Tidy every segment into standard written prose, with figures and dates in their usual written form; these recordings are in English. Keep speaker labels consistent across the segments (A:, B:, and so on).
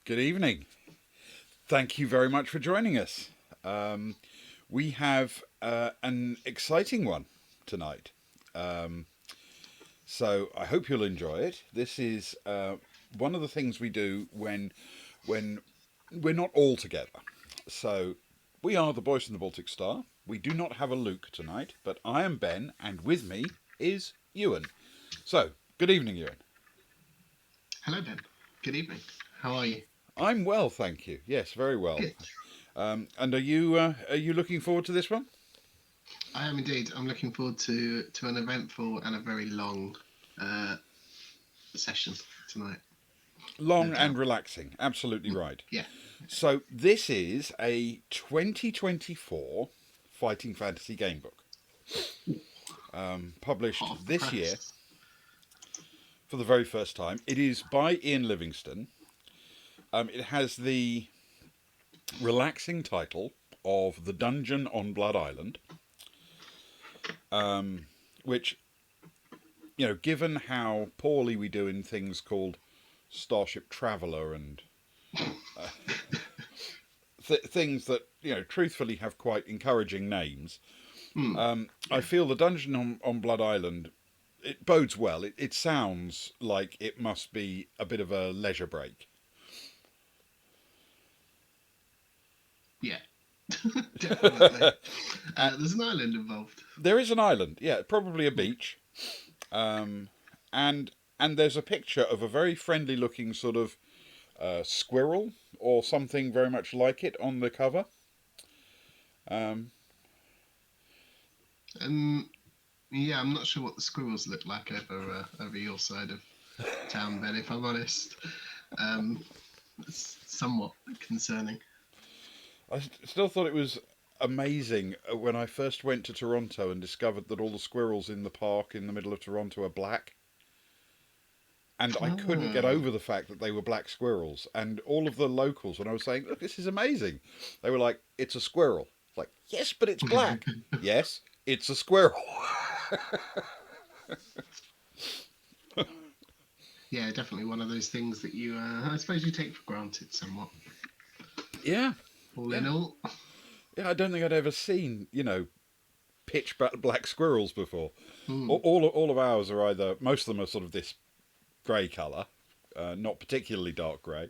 A: Good evening. Thank you very much for joining us. We have an exciting one tonight. Um, so I hope you'll enjoy it. This is one of the things we do when we're not all together. So we are the Boys from the Baltic Star. We do not have a Luke tonight, but I am Ben, and with me is Ewan. So good evening, Ewan.
B: Hello, Ben. Good evening. How are you?
A: I'm well, thank you. Yes, very well.
B: Good.
A: And are you looking forward to this one?
B: I am indeed. I'm looking forward to an eventful and a very long uh, session tonight. No
A: Long and
B: doubt.
A: relaxing, absolutely right.
B: Yeah.
A: So this is a 2024 fighting fantasy game book, published
B: Hot off the
A: this year
B: press.
A: for the very first time. It is by Ian Livingstone. It has the relaxing title of The Dungeon on Blood Island, which, given how poorly we do in things called Starship Traveller and things that truthfully have quite encouraging names.
B: Hmm.
A: I
B: Yeah.
A: feel the dungeon on Blood Island, it bodes well. It sounds like it must be a bit of a leisure break.
B: Yeah. Definitely.
A: Uh,
B: There's an island involved.
A: there is an island, yeah, probably a beach, and there's a picture of a very friendly looking sort of squirrel or something very much like it on the cover. Um,
B: Um. Yeah. I'm not sure what the squirrels look like over your side of town, Ben. If I'm honest, um, it's somewhat concerning.
A: I still thought it was amazing when I first went to Toronto and discovered that all the squirrels in the park in the middle of Toronto are black. And I couldn't get
B: Ah.
A: over the fact that they were black squirrels. And all of the locals, when I was saying, "Look, this is amazing," they were like, "It's a squirrel." It's like, yes, but it's black. Yes, it's a squirrel.
B: Yeah, definitely one of those things that I suppose, you take for granted somewhat.
A: Yeah,
B: All in
A: yeah,
B: all,
A: yeah. I don't think I'd ever seen, pitch black squirrels before.
B: hmm,
A: All of ours are either, most of them are sort of this grey colour, not particularly dark grey.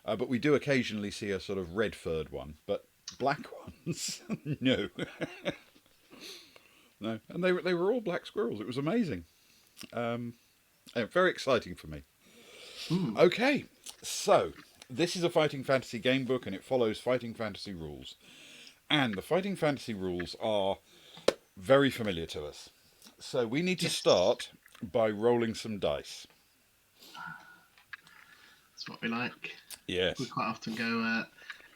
A: But we do occasionally see a sort of red furred one, but black ones, no, no. And they were all black squirrels. It was amazing. Um, very exciting for me.
B: hmm,
A: Okay, so this is a fighting fantasy game book, and it follows fighting fantasy rules. And the fighting fantasy rules are very familiar to us. So we need to
B: yes,
A: start by rolling some dice.
B: that's what we like. We
A: Yes.
B: quite often go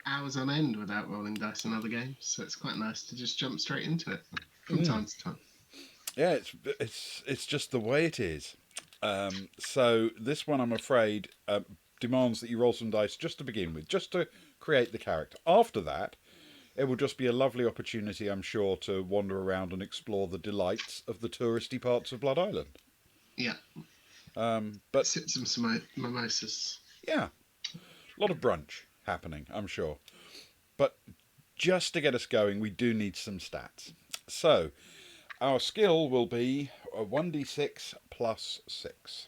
B: hours on end without rolling dice in other games, so it's quite nice to just jump straight into it from
A: Mm.
B: time to time.
A: Yeah, it's just the way it is. So this one, I'm afraid, demands that you roll some dice just to begin with, just to create the character. After that, it will just be a lovely opportunity, I'm sure, to wander around and explore the delights of the touristy parts of Blood Island.
B: Yeah,
A: But
B: sip some mimosas.
A: yeah, a lot of brunch happening, I'm sure. But just to get us going, we do need some stats. So our skill will be a 1d6 plus 6.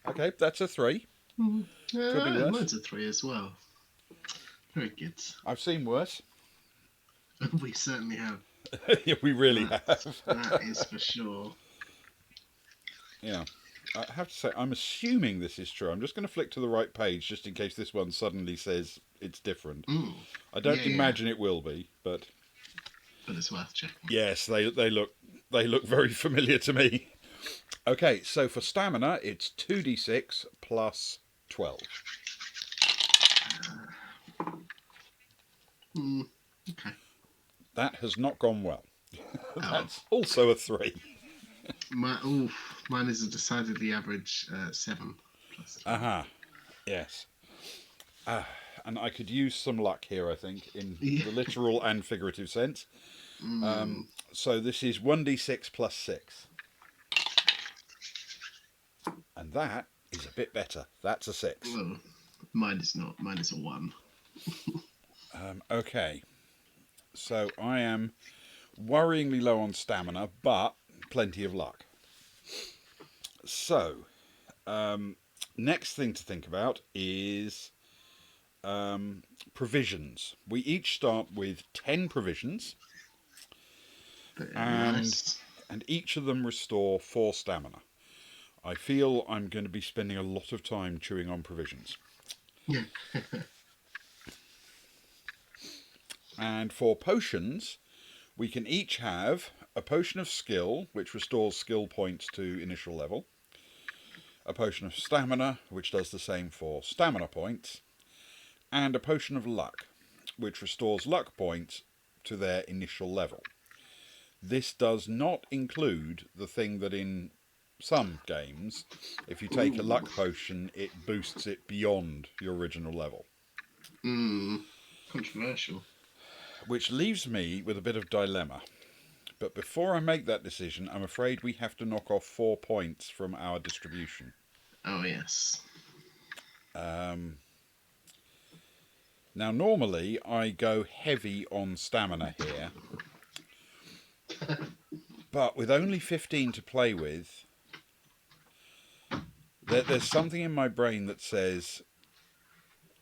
A: Okay, that's a 3.
B: Mm.
A: Could be worse.
B: Mine's a three as well. Very good.
A: I've seen worse.
B: We certainly have.
A: Yeah, we really
B: That
A: have.
B: that is for sure.
A: Yeah. I have to say, I'm assuming this is true. I'm just going to flick to the right page just in case this one suddenly says it's different.
B: Mm.
A: I
B: Yeah,
A: don't
B: yeah,
A: imagine it will be, but
B: but it's worth checking.
A: yes, they look very familiar to me. Okay, so for stamina, it's 2d6 plus 12.
B: Mm. Okay.
A: That has not gone well.
B: Oh,
A: That's also a 3.
B: mine is a decidedly average 7 plus 12.
A: Aha, yes. And I could use some luck here, I think, in
B: Yeah.
A: the literal and figurative sense.
B: Mm.
A: So this is 1d6 plus 6. And that is bit better. That's a 6.
B: Well, mine is not. Mine is a 1.
A: Okay. So I am worryingly low on stamina, but plenty of luck. So, next thing to think about is provisions. We each start with 10 provisions,
B: Very
A: and
B: nice.
A: and each of them restore 4 stamina. I feel I'm going to be spending a lot of time chewing on provisions. And for potions, we can each have a potion of skill, which restores skill points to initial level, a potion of stamina, which does the same for stamina points, and a potion of luck, which restores luck points to their initial level. This does not include the thing that in some games, if you take a luck potion, it boosts it beyond your original level.
B: Controversial.
A: Which leaves me with a bit of dilemma. But before I make that decision, I'm afraid we have to knock off 4 points from our distribution.
B: Oh, yes.
A: Now, normally I go heavy on stamina here, but with only 15 to play with, there's something in my brain that says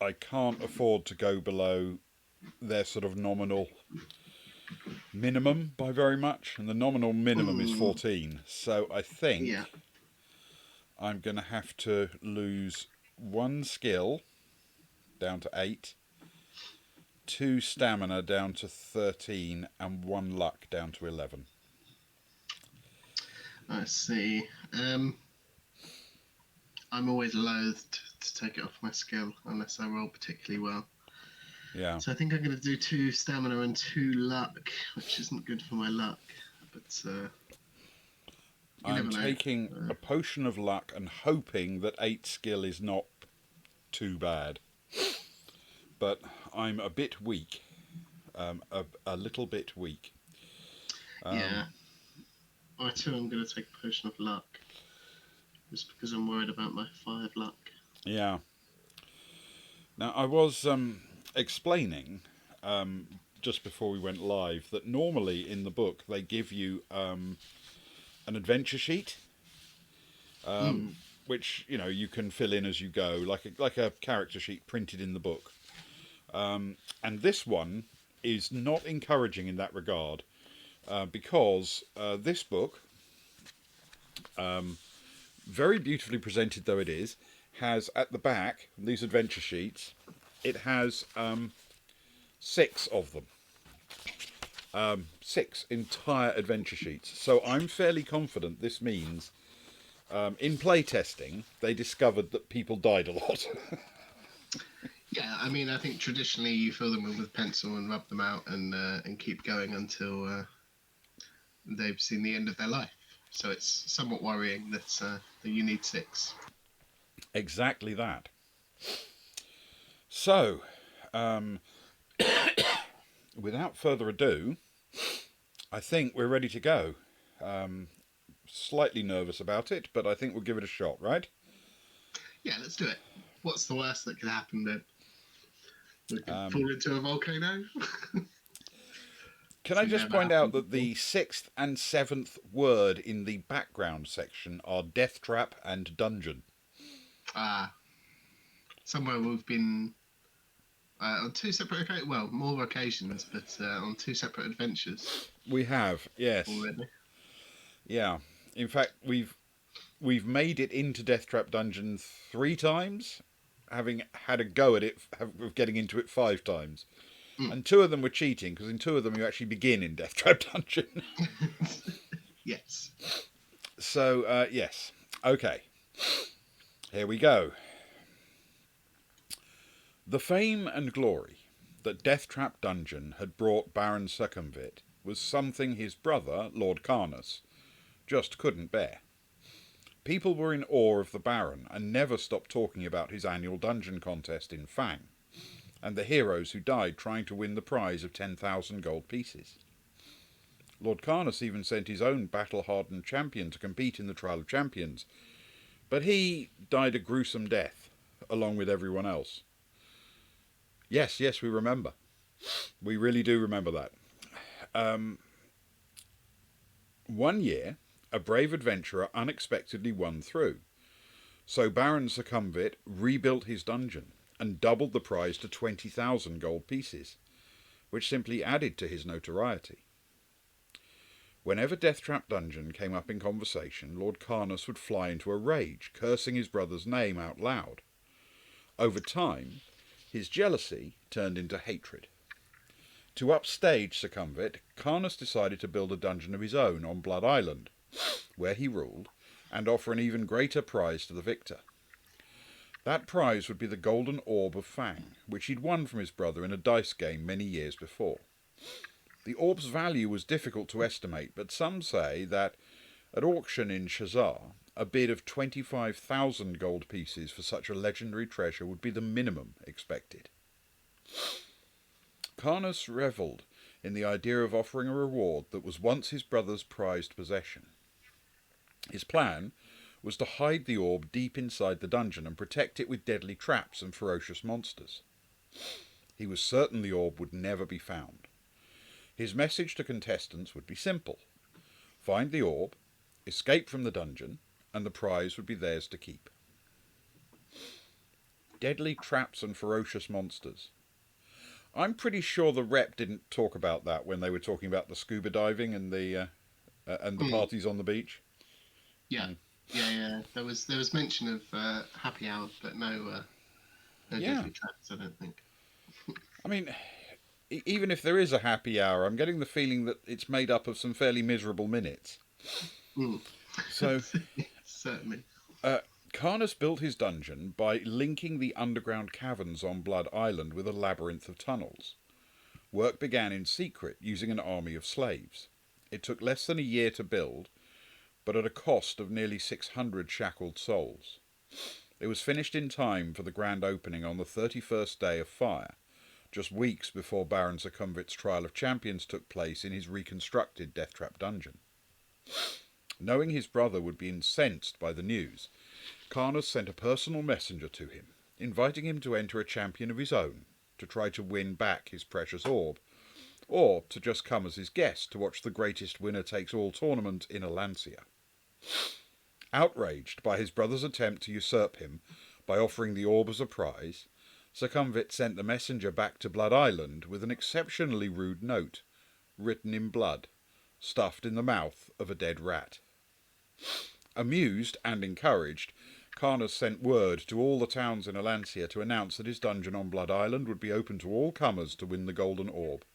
A: I can't afford to go below their sort of nominal minimum by very much, and the nominal minimum is 14. So I think I'm going to have to lose 1 skill down to 8, 2 stamina down to 13, and 1 luck down to 11.
B: I see. I'm always loath to take it off my skill unless I roll particularly well.
A: Yeah.
B: So I think I'm going to do 2 stamina and 2 luck, which isn't good for my luck. But
A: I'm taking a potion of luck and hoping that 8 skill is not too bad. But I'm a bit weak. A little bit weak.
B: Yeah. I too am going to take a potion of luck. Just because I'm worried about my 5 luck.
A: Yeah. Now, I was explaining just before we went live that normally in the book they give you an adventure sheet, which you can fill in as you go, like a character sheet printed in the book. And this one is not encouraging in that regard, because this book, very beautifully presented though it is, has at the back, these adventure sheets, it has 6 of them. 6 entire adventure sheets. So I'm fairly confident this means, in playtesting, they discovered that people died a lot.
B: Yeah, I mean, I think traditionally you fill them in with pencil and rub them out and keep going until they've seen the end of their life. So it's somewhat worrying that you need 6.
A: Exactly that. So, without further ado, I think we're ready to go. Slightly nervous about it, but I think we'll give it a shot, right?
B: Yeah, let's do it. What's the worst that could happen then? We could fall into a volcano?
A: Can I just point out that the 6th and 7th word in the background section are Death Trap and Dungeon.
B: Somewhere we've been on 2 separate occasions, well, more occasions, but on 2 separate adventures.
A: We have, yes.
B: Already.
A: Yeah. In fact, we've made it into Death Trap Dungeon 3 times, having had a go at it, of getting into it 5 times. And 2 of them were cheating, because in 2 of them you actually begin in Death Trap Dungeon.
B: Yes.
A: So, yes. Okay. Here we go. The fame and glory that Death Trap Dungeon had brought Baron Succumvit was something his brother, Lord Carnus, just couldn't bear. People were in awe of the Baron and never stopped talking about his annual dungeon contest in Fang, and the heroes who died trying to win the prize of 10,000 gold pieces. Lord Carnus even sent his own battle-hardened champion to compete in the Trial of Champions, But he died a gruesome death, along with everyone else. Yes, we remember. We really do remember that. One year, a brave adventurer unexpectedly won through. So Baron Succumvit rebuilt his dungeon and doubled the prize to 20,000 gold pieces, which simply added to his notoriety. Whenever Deathtrap Dungeon came up in conversation, Lord Carnus would fly into a rage, cursing his brother's name out loud. Over time, his jealousy turned into hatred. To upstage Succumvit, Carnus decided to build a dungeon of his own on Blood Island, where he ruled, and offer an even greater prize to the victor. That prize would be the Golden Orb of Fang, which he'd won from his brother in a dice game many years before. The orb's value was difficult to estimate, but some say that at auction in Shazar, a bid of 25,000 gold pieces for such a legendary treasure would be the minimum expected. Carnus revelled in the idea of offering a reward that was once his brother's prized possession. His plan was to hide the orb deep inside the dungeon and protect it with deadly traps and ferocious monsters. He was certain the orb would never be found. His message to contestants would be simple. Find the orb, escape from the dungeon, and the prize would be theirs to keep. Deadly traps and ferocious monsters. I'm pretty sure the rep didn't talk about that when they were talking about the scuba diving and the parties on the beach.
B: Yeah. There was mention of happy hour, but no deadly traps, I don't think.
A: I mean, even if there is a happy hour, I'm getting the feeling that it's made up of some fairly miserable minutes. So,
B: certainly.
A: Carnus built his dungeon by linking the underground caverns on Blood Island with a labyrinth of tunnels. Work began in secret, using an army of slaves. It took less than a year to build, but at a cost of nearly 600 shackled souls. It was finished in time for the grand opening on the 31st day of fire, just weeks before Baron Succumvit's Trial of Champions took place in his reconstructed Deathtrap dungeon. Knowing his brother would be incensed by the news, Carnus sent a personal messenger to him, inviting him to enter a champion of his own to try to win back his precious orb, or to just come as his guest to watch the greatest winner-takes-all tournament in Alancia. Outraged by his brother's attempt to usurp him by offering the orb as a prize, Succumvit sent the messenger back to Blood Island with an exceptionally rude note, written in blood, stuffed in the mouth of a dead rat. Amused and encouraged, Carnus sent word to all the towns in Alancia to announce that his dungeon on Blood Island would be open to all comers to win the Golden Orb.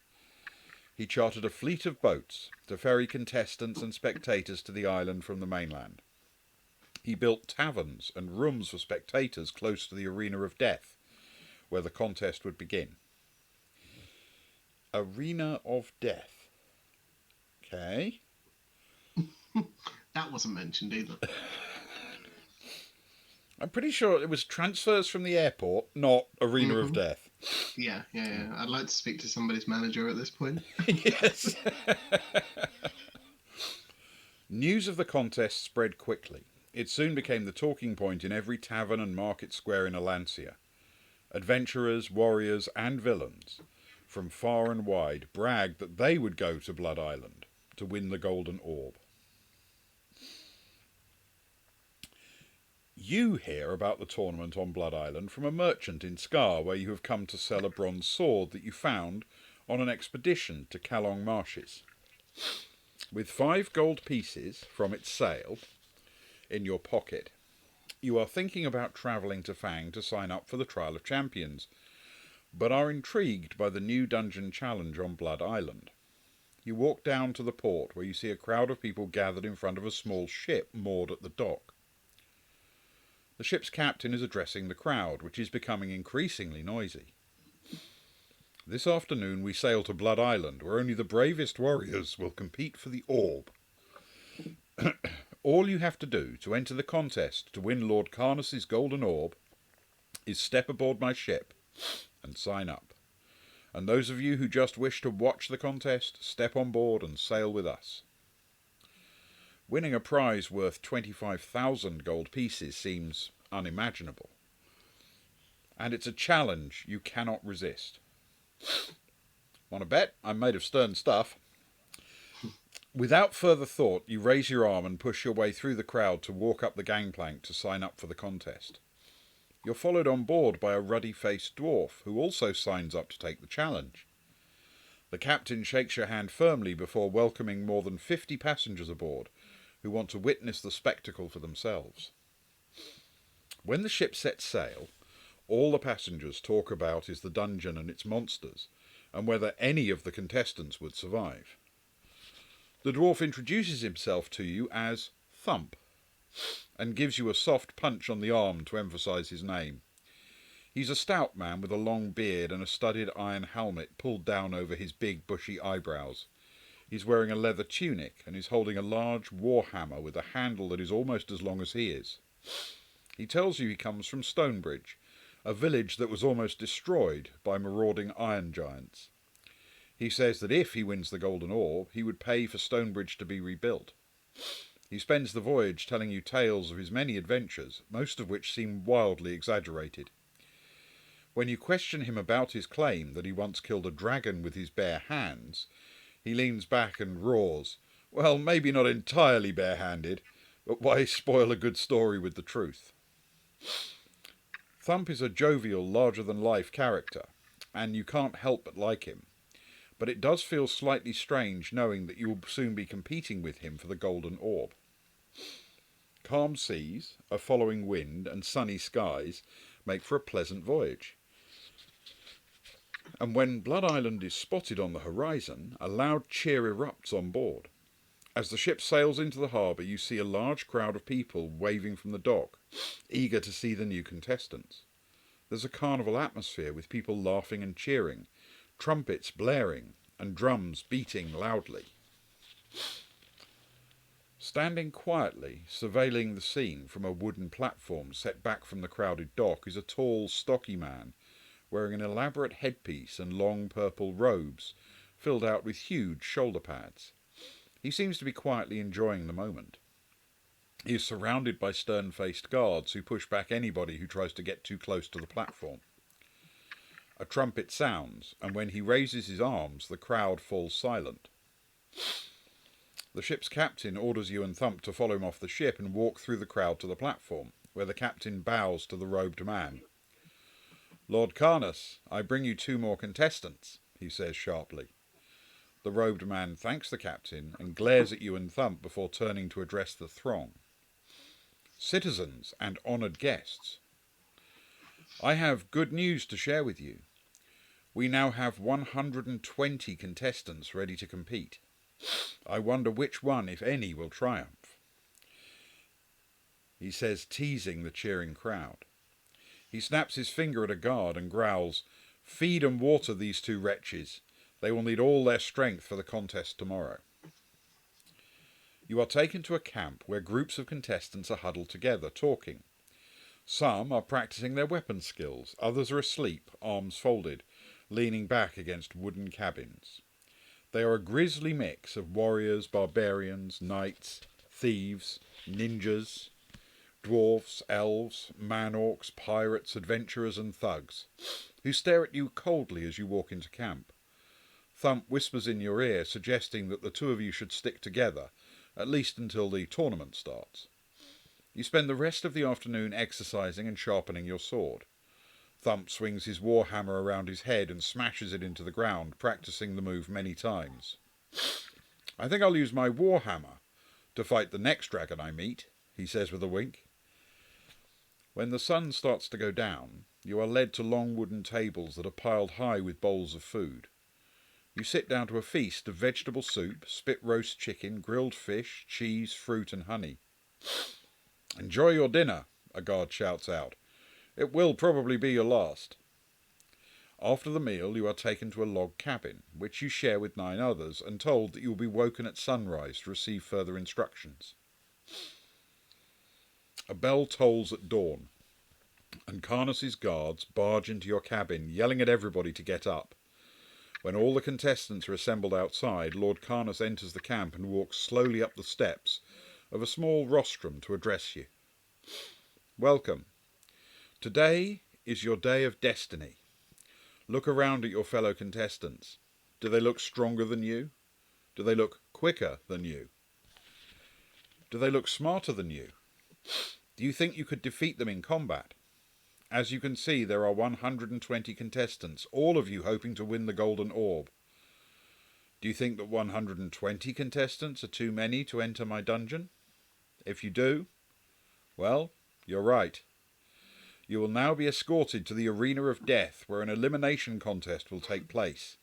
A: He chartered a fleet of boats to ferry contestants and spectators to the island from the mainland. He built taverns and rooms for spectators close to the Arena of Death, where the contest would begin. Arena of Death. Okay.
B: That wasn't mentioned either.
A: I'm pretty sure it was transfers from the airport, not Arena of Death.
B: Yeah. I'd like to speak to somebody's manager at this point.
A: Yes. News of the contest spread quickly. It soon became the talking point in every tavern and market square in Alancia. Adventurers, warriors, and villains from far and wide bragged that they would go to Blood Island to win the Golden Orb. You hear about the tournament on Blood Island from a merchant in Scar, where you have come to sell a bronze sword that you found on an expedition to Kalong Marshes. With 5 gold pieces from its sale in your pocket, you are thinking about travelling to Fang to sign up for the Trial of Champions, but are intrigued by the new dungeon challenge on Blood Island. You walk down to the port, where you see a crowd of people gathered in front of a small ship moored at the dock. The ship's captain is addressing the crowd, which is becoming increasingly noisy. This afternoon we sail to Blood Island, where only the bravest warriors will compete for the orb. All you have to do to enter the contest to win Lord Carnus's Golden Orb is step aboard my ship and sign up. And those of you who just wish to watch the contest, step on board and sail with us. Winning a prize worth 25,000 gold pieces seems unimaginable. And it's a challenge you cannot resist. Want to bet? I'm made of stern stuff. Without further thought, you raise your arm and push your way through the crowd to walk up the gangplank to sign up for the contest. You're followed on board by a ruddy-faced dwarf who also signs up to take the challenge. The captain shakes your hand firmly before welcoming more than 50 passengers aboard who want to witness the spectacle for themselves. When the ship sets sail, all the passengers talk about is the dungeon and its monsters, and whether any of the contestants would survive. The dwarf introduces himself to you as Thump, and gives you a soft punch on the arm to emphasise his name. He's a stout man with a long beard and a studded iron helmet pulled down over his big bushy eyebrows. He's wearing a leather tunic and is holding a large war hammer with a handle that is almost as long as he is. He tells you he comes from Stonebridge, a village that was almost destroyed by marauding iron giants. He says that if he wins the Golden Orb, he would pay for Stonebridge to be rebuilt. He spends the voyage telling you tales of his many adventures, most of which seem wildly exaggerated. When you question him about his claim that he once killed a dragon with his bare hands, he leans back and roars, "Well, maybe not entirely barehanded, but why spoil a good story with the truth?" Thump is a jovial, larger-than-life character, and you can't help but like him. But it does feel slightly strange knowing that you will soon be competing with him for the Golden Orb. Calm seas, a following wind, and sunny skies make for a pleasant voyage. And when Blood Island is spotted on the horizon, a loud cheer erupts on board. As the ship sails into the harbour, you see a large crowd of people waving from the dock, eager to see the new contestants. There's a carnival atmosphere with people laughing and cheering, trumpets blaring, and drums beating loudly. Standing quietly, surveilling the scene from a wooden platform set back from the crowded dock, is a tall, stocky man, wearing an elaborate headpiece and long purple robes, filled out with huge shoulder pads. He seems to be quietly enjoying the moment. He is surrounded by stern-faced guards who push back anybody who tries to get too close to the platform. A trumpet sounds, and when he raises his arms, the crowd falls silent. The ship's captain orders you and Thump to follow him off the ship and walk through the crowd to the platform, where the captain bows to the robed man. "Lord Carnus, I bring you 2 more contestants," he says sharply. The robed man thanks the captain and glares at you and Thump before turning to address the throng. "Citizens and honoured guests, I have good news to share with you. We now have 120 contestants ready to compete. I wonder which one, if any, will triumph," he says, teasing the cheering crowd. He snaps his finger at a guard and growls, "Feed and water these 2 wretches. They will need all their strength for the contest tomorrow." You are taken to a camp where groups of contestants are huddled together, talking. Some are practicing their weapon skills, others are asleep, arms folded, leaning back against wooden cabins. They are a grisly mix of warriors, barbarians, knights, thieves, ninjas, dwarfs, elves, man-orcs, pirates, adventurers and thugs, who stare at you coldly as you walk into camp. Thump whispers in your ear, suggesting that the 2 of you should stick together, at least until the tournament starts. You spend the rest of the afternoon exercising and sharpening your sword. Thump swings his war hammer around his head and smashes it into the ground, practicing the move many times. "I think I'll use my war hammer to fight the next dragon I meet," he says with a wink. When the sun starts to go down, you are led to long wooden tables that are piled high with bowls of food. You sit down to a feast of vegetable soup, spit roast chicken, grilled fish, cheese, fruit and honey. "Enjoy your dinner," a guard shouts out. "It will probably be your last." After the meal, you are taken to a log cabin, which you share with 9 others, and told that you will be woken at sunrise to receive further instructions. A bell tolls at dawn, and Carnus's guards barge into your cabin, yelling at everybody to get up. When all the contestants are assembled outside, Lord Carnus enters the camp and walks slowly up the steps, of a small rostrum to address you. Welcome. Today is your day of destiny. Look around at your fellow contestants. Do they look stronger than you? Do they look quicker than you? Do they look smarter than you? Do you think you could defeat them in combat? As you can see, there are 120 contestants, all of you hoping to win the Golden Orb. Do you think that 120 contestants are too many to enter my dungeon? If you do, well, you're right. You will now be escorted to the Arena of Death, where an elimination contest will take place.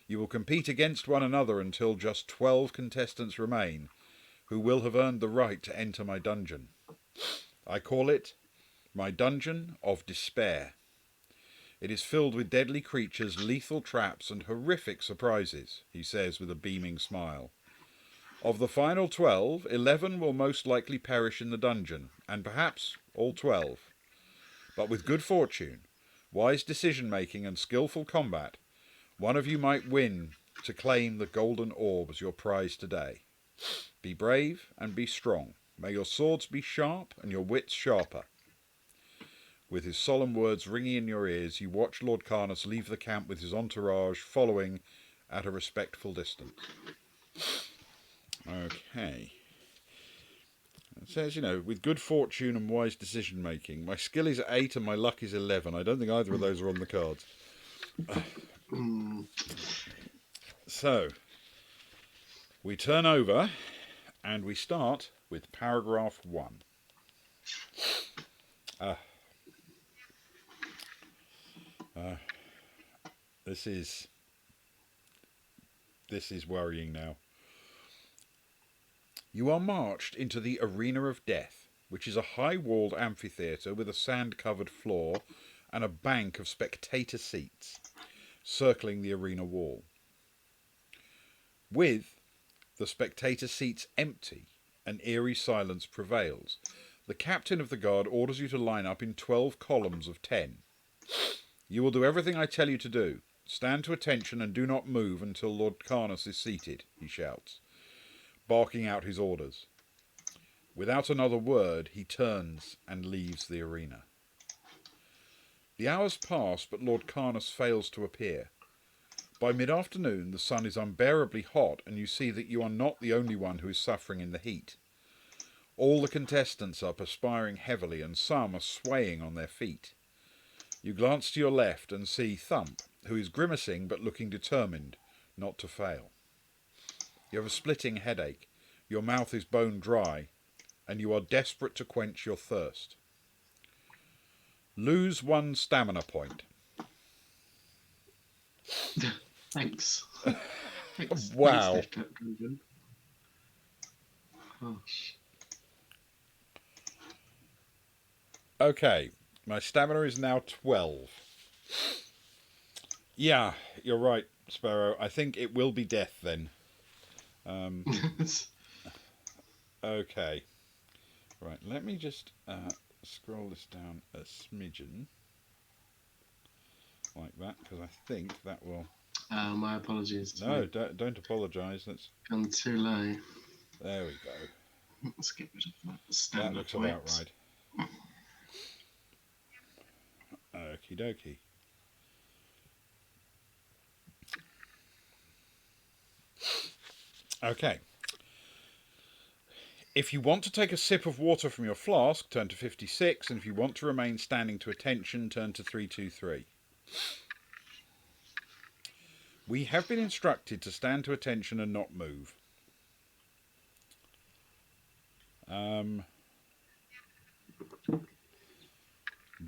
A: You will compete against one another until just 12 contestants remain, who will have earned the right to enter my dungeon. I call it my Dungeon of Despair. It is filled with deadly creatures, lethal traps, and horrific surprises, he says with a beaming smile. Of the final 12, 11 will most likely perish in the dungeon, and perhaps all 12. But with good fortune, wise decision-making, and skillful combat, one of you might win to claim the Golden Orb as your prize today. Be brave and be strong. May your swords be sharp and your wits sharper. With his solemn words ringing in your ears, you watch Lord Carnus leave the camp with his entourage, following at a respectful distance. Okay. It says, with good fortune and wise decision-making. My skill is 8 and my luck is 11. I don't think either of those are on the cards. So, we turn over and we start with paragraph 1. This is worrying now. You are marched into the Arena of Death, which is a high-walled amphitheatre with a sand-covered floor and a bank of spectator seats circling the arena wall. With the spectator seats empty, an eerie silence prevails. The captain of the guard orders you to line up in 12 columns of 10. You will do everything I tell you to do. Stand to attention and do not move until Lord Carnus is seated, he shouts, barking out his orders. Without another word, he turns and leaves the arena. The hours pass, but Lord Carnus fails to appear. By mid-afternoon, the sun is unbearably hot, and you see that you are not the only one who is suffering in the heat. All the contestants are perspiring heavily, and some are swaying on their feet. You glance to your left and see Thump, who is grimacing but looking determined not to fail. You have a splitting headache, your mouth is bone dry, and you are desperate to quench your thirst. Lose 1 stamina point.
B: Thanks.
A: Wow.
B: Gosh.
A: Okay, my stamina is now 12. Yeah, you're right, Sparrow. I think it will be death then. Okay. Right, let me just scroll this down a smidgen. Like that, because I think that will...
B: my apologies.
A: No, don't apologise. That's
B: gone too low.
A: There we go.
B: Let's get rid of that standard
A: That looks
B: points.
A: about right. Okie dokie. Okay. If you want to take a sip of water from your flask, turn to 56, and if you want to remain standing to attention, turn to 323. We have been instructed to stand to attention and not move.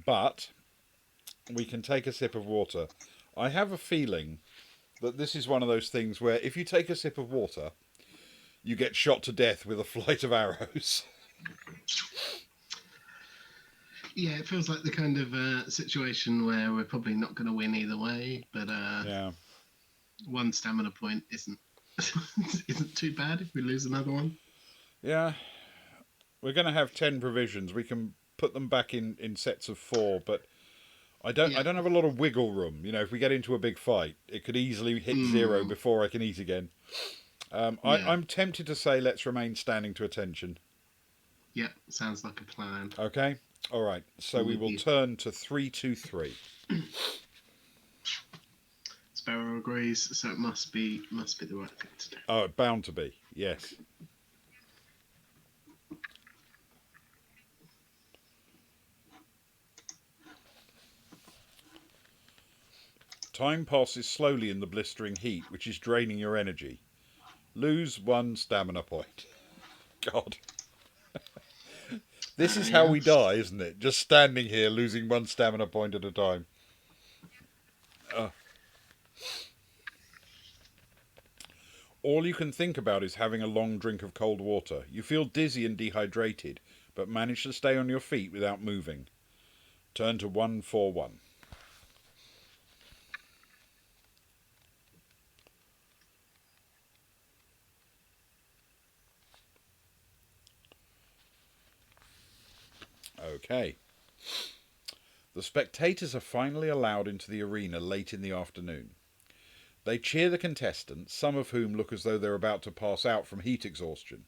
A: But we can take a sip of water. I have a feeling that this is one of those things where if you take a sip of water, you get shot to death with a flight of arrows.
B: Yeah, it feels like the kind of situation where we're probably not going to win either way, but
A: Yeah.
B: 1 stamina point isn't too bad if we lose another one.
A: Yeah. We're going to have 10 provisions. We can put them back in sets of 4, but I don't have a lot of wiggle room. If we get into a big fight, it could easily hit 0 before I can eat again. I'm tempted to say let's remain standing to attention.
B: Yep, sounds like a plan.
A: Okay. All right. So we
B: With
A: will
B: you.
A: turn to 323.
B: Sparrow agrees, so it must be the right thing to do.
A: Oh, bound to be. Yes. Time passes slowly in the blistering heat, which is draining your energy. Lose 1 stamina point. God. This is how we
B: Yes.
A: die, isn't it? Just standing here losing 1 stamina point at a time. All you can think about is having a long drink of cold water. You feel dizzy and dehydrated, but manage to stay on your feet without moving. Turn to 141. Okay. The spectators are finally allowed into the arena late in the afternoon. They cheer the contestants, some of whom look as though they're about to pass out from heat exhaustion.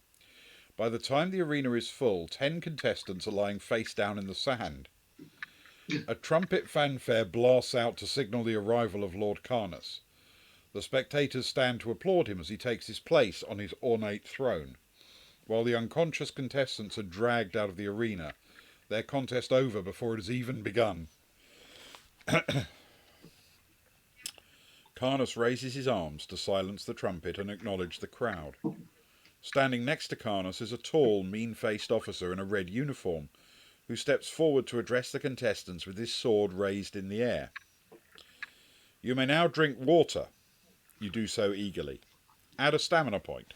A: By the time the arena is full, 10 contestants are lying face down in the sand. A trumpet fanfare blasts out to signal the arrival of Lord Carnus. The spectators stand to applaud him as he takes his place on his ornate throne. While the unconscious contestants are dragged out of the arena, their contest over before it has even begun. Carnus raises his arms to silence the trumpet and acknowledge the crowd. Standing next to Carnus is a tall, mean-faced officer in a red uniform, who steps forward to address the contestants with his sword raised in the air. You may now drink water. You do so eagerly. Add a stamina point.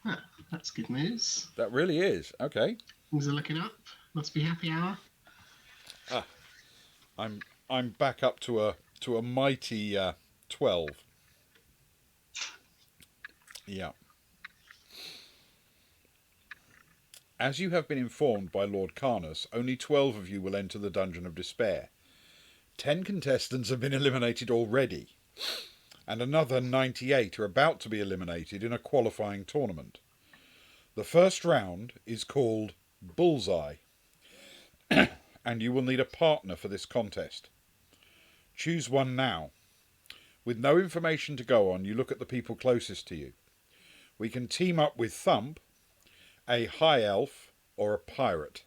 B: Ah, that's good news.
A: That really is. Okay.
B: Things are looking up. Must be happy hour.
A: I'm back up to a mighty 12. Yeah. As you have been informed by Lord Carnus, only 12 of you will enter the Dungeon of Despair. 10 contestants have been eliminated already, and another 98 are about to be eliminated in a qualifying tournament. The first round is called Bullseye, and you will need a partner for this contest. Choose one now. With no information to go on, you look at the people closest to you. We can team up with Thump, a high elf, or a pirate.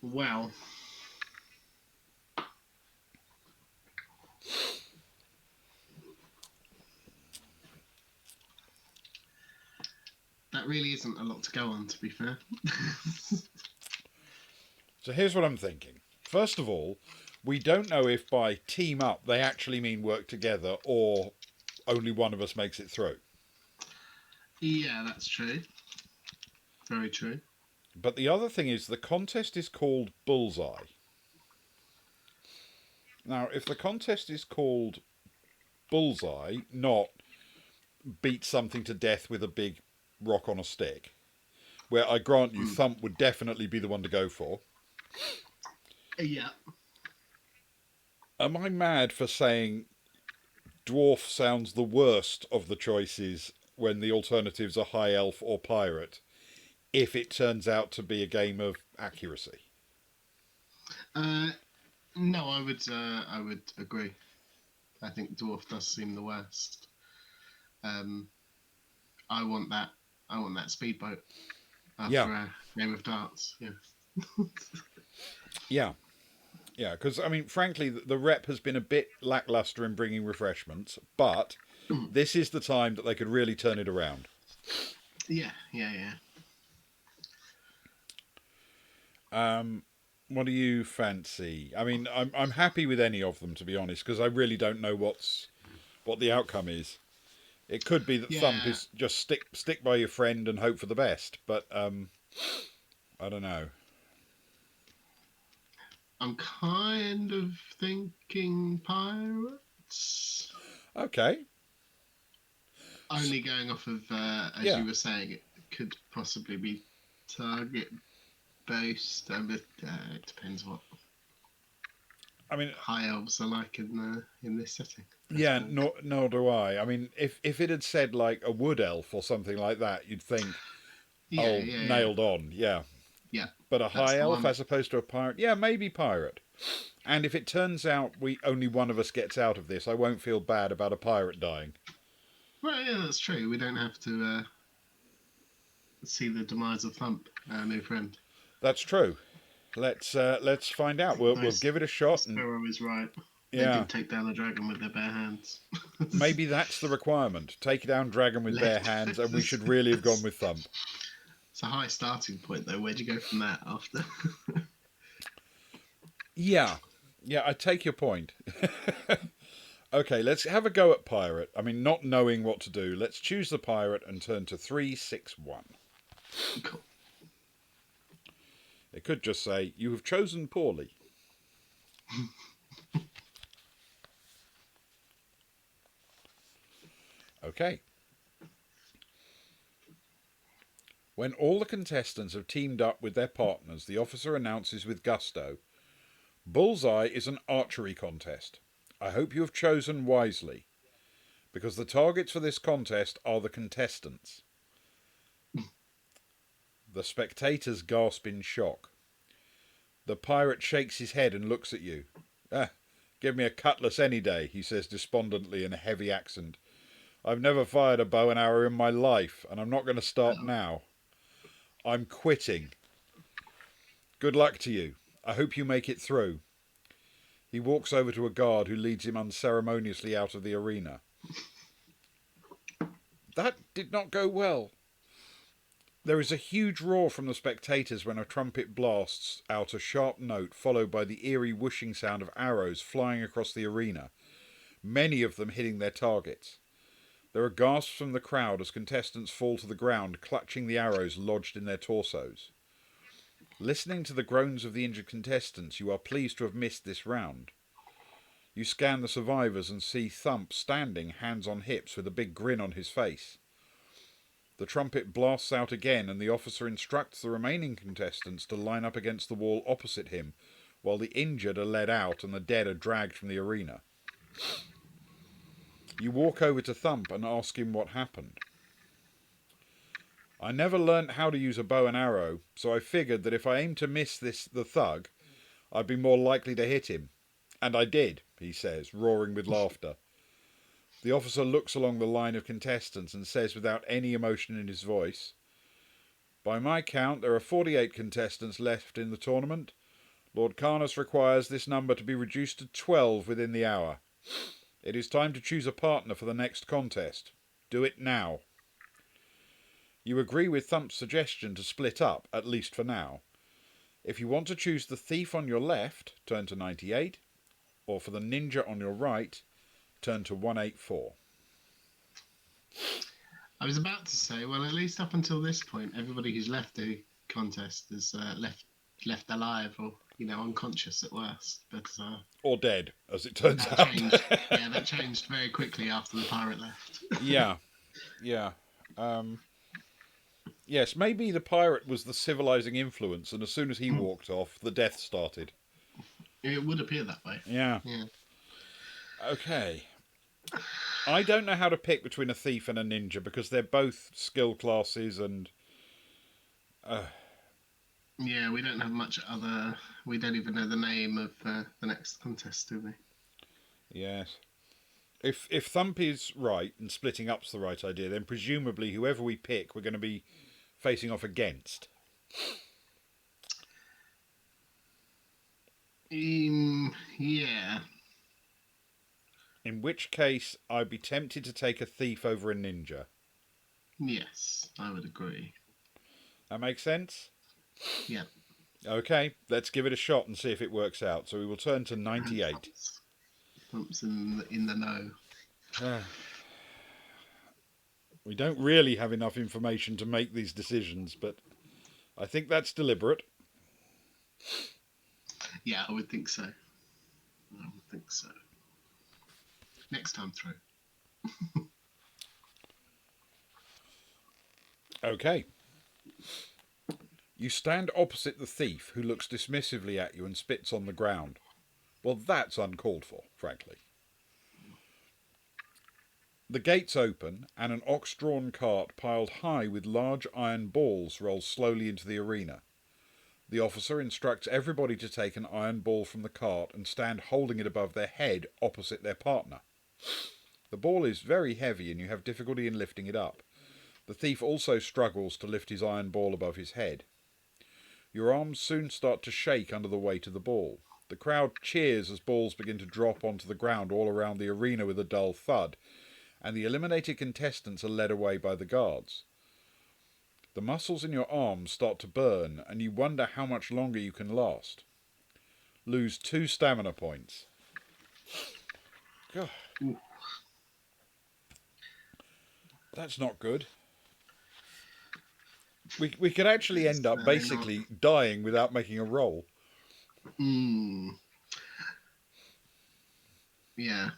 B: Well, that really isn't a lot to go on, to be fair.
A: So here's what I'm thinking. First of all, we don't know if by team up they actually mean work together or only one of us makes it through.
B: Yeah, that's true. Very true.
A: But the other thing is the contest is called Bullseye. Now, if the contest is called Bullseye, not beat something to death with a big rock on a stick, where I grant you Thump would definitely be the one to go for.
B: Yeah.
A: Am I mad for saying dwarf sounds the worst of the choices when the alternatives are high elf or pirate, if it turns out to be a game of accuracy?
B: No, I would agree. I think dwarf does seem the worst. I want that speedboat after a game of darts. Yeah.
A: Yeah, because, I mean, frankly, the rep has been a bit lacklustre in bringing refreshments, but this is the time that they could really turn it around.
B: Yeah.
A: What do you fancy? I mean, I'm happy with any of them, to be honest, because I really don't know what the outcome is. It could be that Thump is just stick by your friend and hope for the best, but I don't know.
B: I'm kind of thinking pirates.
A: Okay.
B: Only going off of, as you were saying, it could possibly be target based, but it depends what.
A: I mean,
B: high elves are like in this setting.
A: yeah, nor do I. I mean, if it had said like a wood elf or something like that, you'd think,
B: Yeah,
A: oh,
B: yeah, yeah,
A: nailed on, yeah.
B: yeah.
A: But a
B: That's
A: high
B: the
A: elf
B: one.
A: as opposed to a pirate, yeah, maybe pirate. And if it turns out we only one of us gets out of this, I won't feel bad about a pirate dying.
B: Well, yeah, that's true. We don't have to see the demise of Thump, our new friend.
A: That's true. Let's find out. We'll
B: Nice.
A: give it a shot, and
B: Sparrow is right. They
A: yeah,
B: did take down the dragon with their bare hands.
A: maybe that's the requirement. Take down dragon with bare
B: Left.
A: hands, and we should really have gone with thump.
B: It's a high starting point, though. Where'd you go from that after?
A: Yeah, yeah, I take your point. Okay, let's have a go at pirate. I mean, not knowing what to do, let's choose the pirate and turn to 361.
B: Cool.
A: It could just say, you have chosen poorly. Okay. When all the contestants have teamed up with their partners, the officer announces with gusto, Bullseye is an archery contest. I hope you have chosen wisely, because the targets for this contest are the contestants. The spectators gasp in shock. The pirate shakes his head and looks at you. Give me a cutlass any day, he says despondently in a heavy accent. I've never fired a bow and arrow in my life, and I'm not going to start now. I'm quitting. Good luck to you. I hope you make it through. He walks over to a guard who leads him unceremoniously out of the arena. That did not go well. There is a huge roar from the spectators when a trumpet blasts out a sharp note followed by the eerie whooshing sound of arrows flying across the arena, many of them hitting their targets. There are gasps from the crowd as contestants fall to the ground, clutching the arrows lodged in their torsos. Listening to the groans of the injured contestants, you are pleased to have missed this round. You scan the survivors and see Thump standing, hands on hips, with a big grin on his face. The trumpet blasts out again, and the officer instructs the remaining contestants to line up against the wall opposite him, while the injured are led out and the dead are dragged from the arena. You walk over to Thump and ask him what happened. I never learnt how to use a bow and arrow, so I figured that if I aimed to miss the thug, I'd be more likely to hit him. And I did, he says, roaring with laughter. The officer looks along the line of contestants and says without any emotion in his voice, by my count, there are 48 contestants left in the tournament. Lord Carnus requires this number to be reduced to 12 within the hour. It is time to choose a partner for the next contest. Do it now. You agree with Thump's suggestion to split up, at least for now. If you want to choose the thief on your left, turn to 98, or for the ninja on your right, turn to 184.
B: I was about to say, well, at least up until this point, everybody who's left the contest is left alive or unconscious at worst. But
A: or dead, as it turns
B: that
A: out.
B: changed. Yeah, that changed very quickly after the pirate left.
A: Yeah. Yes, maybe the pirate was the civilizing influence, and as soon as he walked off, the death started.
B: It would appear that way.
A: Yeah.
B: Yeah.
A: Okay. I don't know how to pick between a thief and a ninja because they're both skill classes and...
B: Yeah, we don't have much other... We don't even know the name of the next contest, do we?
A: Yes. If Thump is right and splitting up's the right idea, then presumably whoever we pick, we're going to be facing off against.
B: Yeah.
A: In which case, I'd be tempted to take a thief over a ninja.
B: Yes, I would agree.
A: That makes sense?
B: Yeah.
A: Okay, let's give it a shot and see if it works out. So we will turn to 98.
B: Thump's in the know.
A: We don't really have enough information to make these decisions, but I think that's deliberate.
B: Yeah, I would think so. Next time through.
A: Okay. You stand opposite the thief, who looks dismissively at you and spits on the ground. Well, that's uncalled for, frankly. The gates open, and an ox-drawn cart piled high with large iron balls rolls slowly into the arena. The officer instructs everybody to take an iron ball from the cart and stand holding it above their head opposite their partner. The ball is very heavy and you have difficulty in lifting it up. The thief also struggles to lift his iron ball above his head. Your arms soon start to shake under the weight of the ball. The crowd cheers as balls begin to drop onto the ground all around the arena with a dull thud, and the eliminated contestants are led away by the guards. The muscles in your arms start to burn, and you wonder how much longer you can last. Lose 2 stamina points. God. That's not good. We could actually end up basically dying without making a roll.
B: Yeah.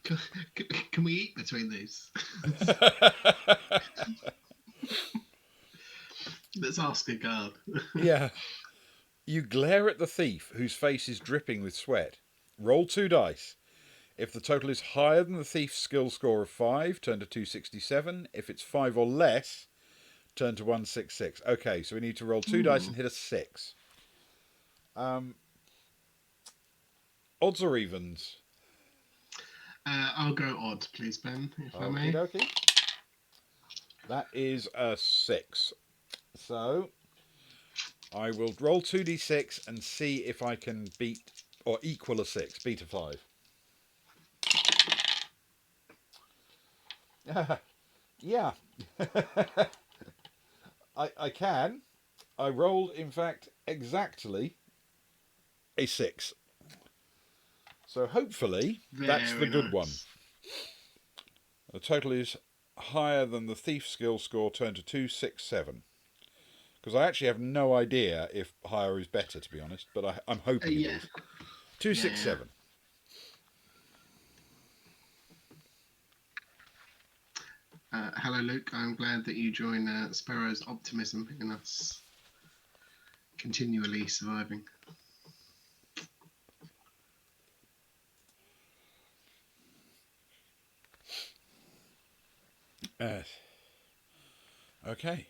B: Can we eat between these? Let's ask a guard.
A: Yeah. You glare at the thief, whose face is dripping with sweat. Roll 2 dice. If the total is higher than the thief's skill score of 5, turn to 267. If it's 5 or less, turn to 166. Okay, so we need to roll 2 dice and hit a 6. Odds or evens?
B: I'll go odd, please, Ben, if I may.
A: Okay. That is a 6. So I will roll 2d6 and see if I can beat or equal a 6, beat a 5. Yeah. I can. I rolled, in fact, exactly a 6. So hopefully that's the good one. The total is higher than the thief skill score, turned to 267. Because I actually have no idea if higher is better, to be honest, but I'm hoping it is. 267.
B: Hello, Luke. I'm glad that you join Sparrow's optimism in us continually surviving.
A: Okay.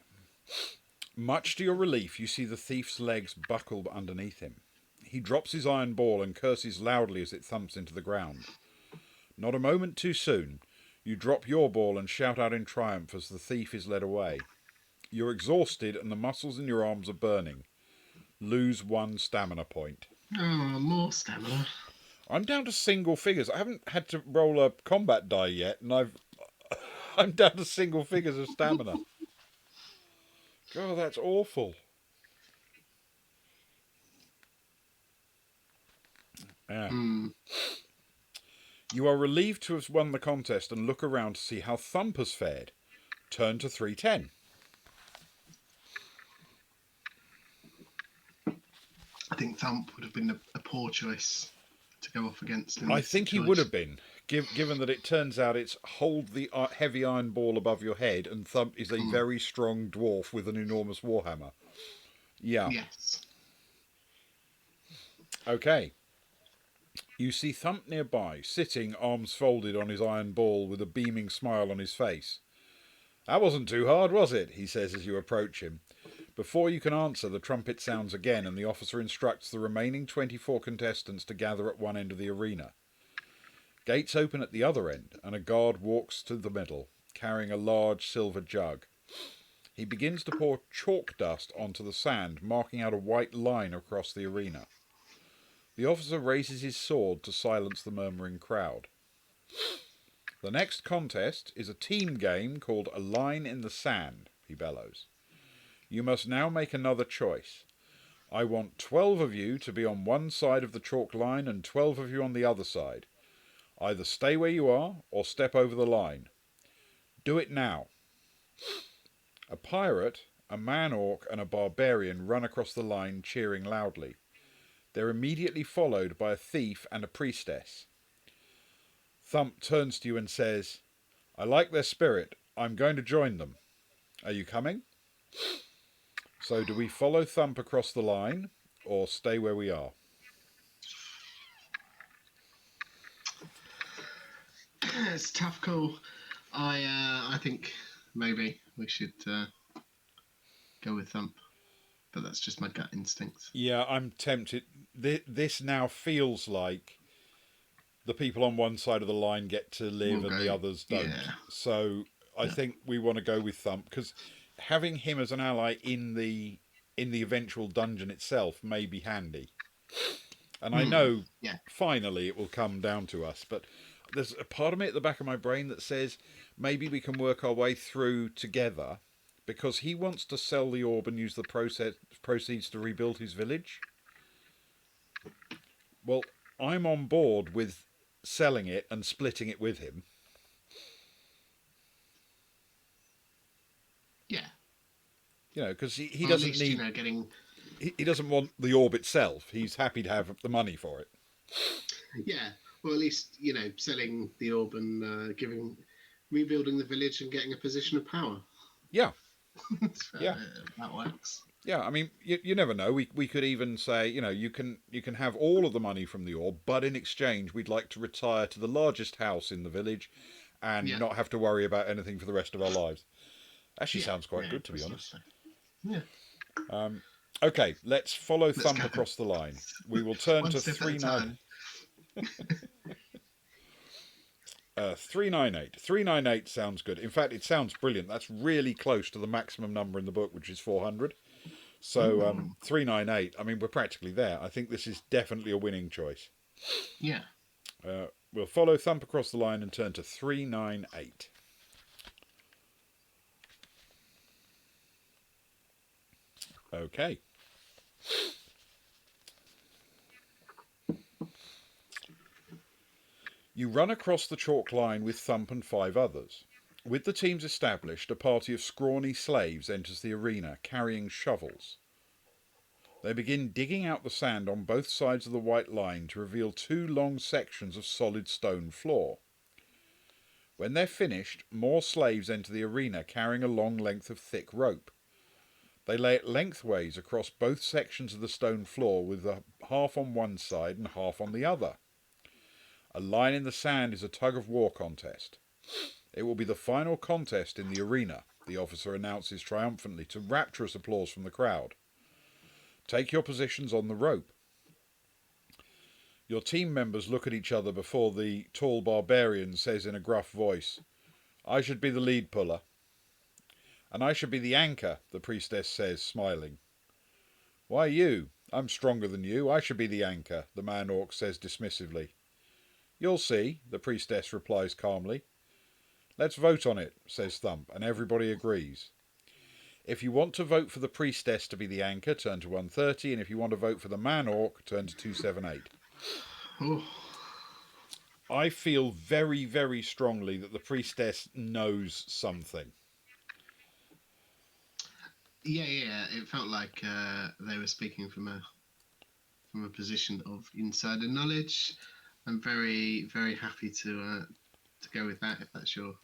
A: Much to your relief, you see the thief's legs buckle underneath him. He drops his iron ball and curses loudly as it thumps into the ground. Not a moment too soon, you drop your ball and shout out in triumph as the thief is led away. You're exhausted and the muscles in your arms are burning. Lose 1 stamina point.
B: Oh, more stamina.
A: I'm down to single figures. I haven't had to roll a combat die yet, and I'm down to single figures of stamina. God, that's awful. Yeah. You are relieved to have won the contest and look around to see how Thump has fared. Turn to 310.
B: I think Thump would have been a poor choice to go off against him.
A: I think he would have been, given that it turns out it's hold the heavy iron ball above your head, and Thump is a very strong dwarf with an enormous warhammer. Yeah.
B: Yes.
A: Okay. You see Thump nearby, sitting, arms folded on his iron ball with a beaming smile on his face. That wasn't too hard, was it? He says as you approach him. Before you can answer, the trumpet sounds again, and the officer instructs the remaining 24 contestants to gather at one end of the arena. Gates open at the other end, and a guard walks to the middle, carrying a large silver jug. He begins to pour chalk dust onto the sand, marking out a white line across the arena. The officer raises his sword to silence the murmuring crowd. The next contest is a team game called A Line in the Sand, he bellows. You must now make another choice. I want 12 of you to be on one side of the chalk line and 12 of you on the other side. Either stay where you are or step over the line. Do it now. A pirate, a man-orc and a barbarian run across the line cheering loudly. They're immediately followed by a thief and a priestess. Thump turns to you and says, I like their spirit. I'm going to join them. Are you coming? So do we follow Thump across the line or stay where we are?
B: It's a tough call. I think maybe we should go with Thump, but that's just my gut instincts.
A: Yeah, I'm tempted. This now feels like the people on one side of the line get to live
B: We'll
A: and
B: go.
A: the others don't.
B: Yeah.
A: So I think we want to go with Thump because having him as an ally in the eventual dungeon itself may be handy. And I know
B: Yeah.
A: finally it will come down to us, but there's a part of me at the back of my brain that says maybe we can work our way through together because he wants to sell the orb and use the proceeds to rebuild his village. Well, I'm on board with selling it and splitting it with him.
B: Yeah.
A: You know, because he
B: Or
A: doesn't
B: at least,
A: need.
B: getting.
A: He doesn't want the orb itself. He's happy to have the money for it.
B: Yeah. Well, at least selling the orb and rebuilding the village and getting a position of power.
A: Yeah.
B: So,
A: Yeah.
B: That works.
A: Yeah, I mean, you never know. We could even say, you can have all of the money from the orb, but in exchange, we'd like to retire to the largest house in the village, and not have to worry about anything for the rest of our lives. Actually, sounds quite good, to be honest.
B: Yeah.
A: Okay, let's follow Thump across the line. We will turn to 398. 398 sounds good. In fact, it sounds brilliant. That's really close to the maximum number in the book, which is 400. So 398, I mean, we're practically there. I think this is definitely a winning choice.
B: Yeah.
A: We'll follow Thump across the line and turn to 398. Okay. You run across the chalk line with Thump and 5 others. With the teams established, a party of scrawny slaves enters the arena, carrying shovels. They begin digging out the sand on both sides of the white line to reveal 2 long sections of solid stone floor. When they're finished, more slaves enter the arena, carrying a long length of thick rope. They lay it lengthways across both sections of the stone floor with half on one side and half on the other. A line in the sand is a tug-of-war contest. It will be the final contest in the arena, the officer announces triumphantly to rapturous applause from the crowd. Take your positions on the rope. Your team members look at each other before the tall barbarian says in a gruff voice, "I should be the lead puller." "And I should be the anchor," the priestess says, smiling. "Why you? I'm stronger than you. I should be the anchor," the man-orc says dismissively. "You'll see," the priestess replies calmly. "Let's vote on it," says Thump, and everybody agrees. If you want to vote for the priestess to be the anchor, turn to 130, and if you want to vote for the man-orc, turn to 278.
B: Oh.
A: I feel very, very strongly that the priestess knows something.
B: Yeah. It felt like they were speaking from a position of insider knowledge. I'm very, very happy to go with that. If that's your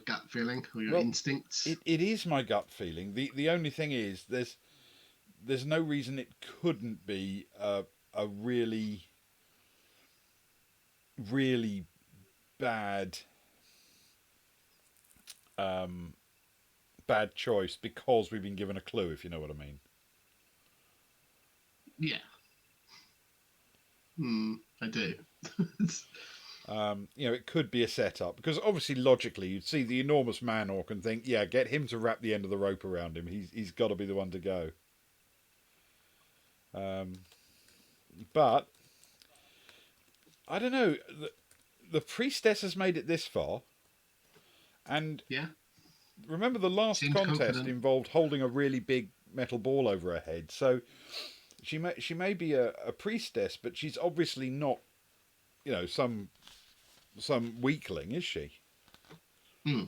B: gut feeling or your instincts.
A: It is my gut feeling. The only thing is there's no reason it couldn't be a really, really bad bad choice because we've been given a clue, if you know what I mean.
B: Yeah. I do.
A: It could be a setup because obviously logically you'd see the enormous man-orc and think, yeah, get him to wrap the end of the rope around him. He's got to be the one to go. But I don't know. The priestess has made it this far, and
B: yeah.
A: Remember the last contest involved holding a really big metal ball over her head. So she may be a priestess, but she's obviously not, some weakling, is she?
B: Yeah,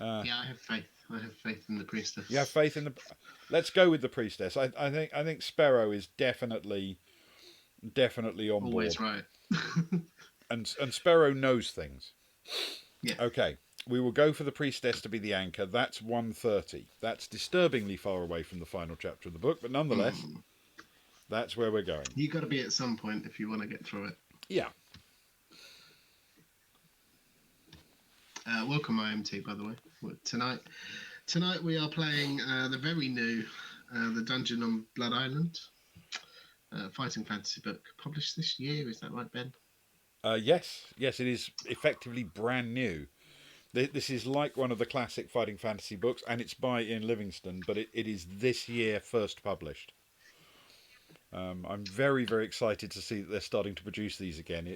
B: I have faith. I have faith in the priestess.
A: You have faith in the. Let's go with the priestess. I think Sparrow is definitely on board.
B: Always right.
A: and Sparrow knows things.
B: Yeah.
A: Okay. We will go for the priestess to be the anchor. That's 130. That's disturbingly far away from the final chapter of the book, but nonetheless, that's where we're going.
B: You got to be at some point if you want to get through it.
A: Yeah.
B: Welcome, IMT, by the way. Tonight we are playing the very new The Dungeon on Blood Island, fighting fantasy book published this year. Is that right, Ben?
A: Yes, it is effectively brand new. This is like one of the classic fighting fantasy books, and it's by Ian Livingstone, but it is this year first published. I'm very, very excited to see that they're starting to produce these again.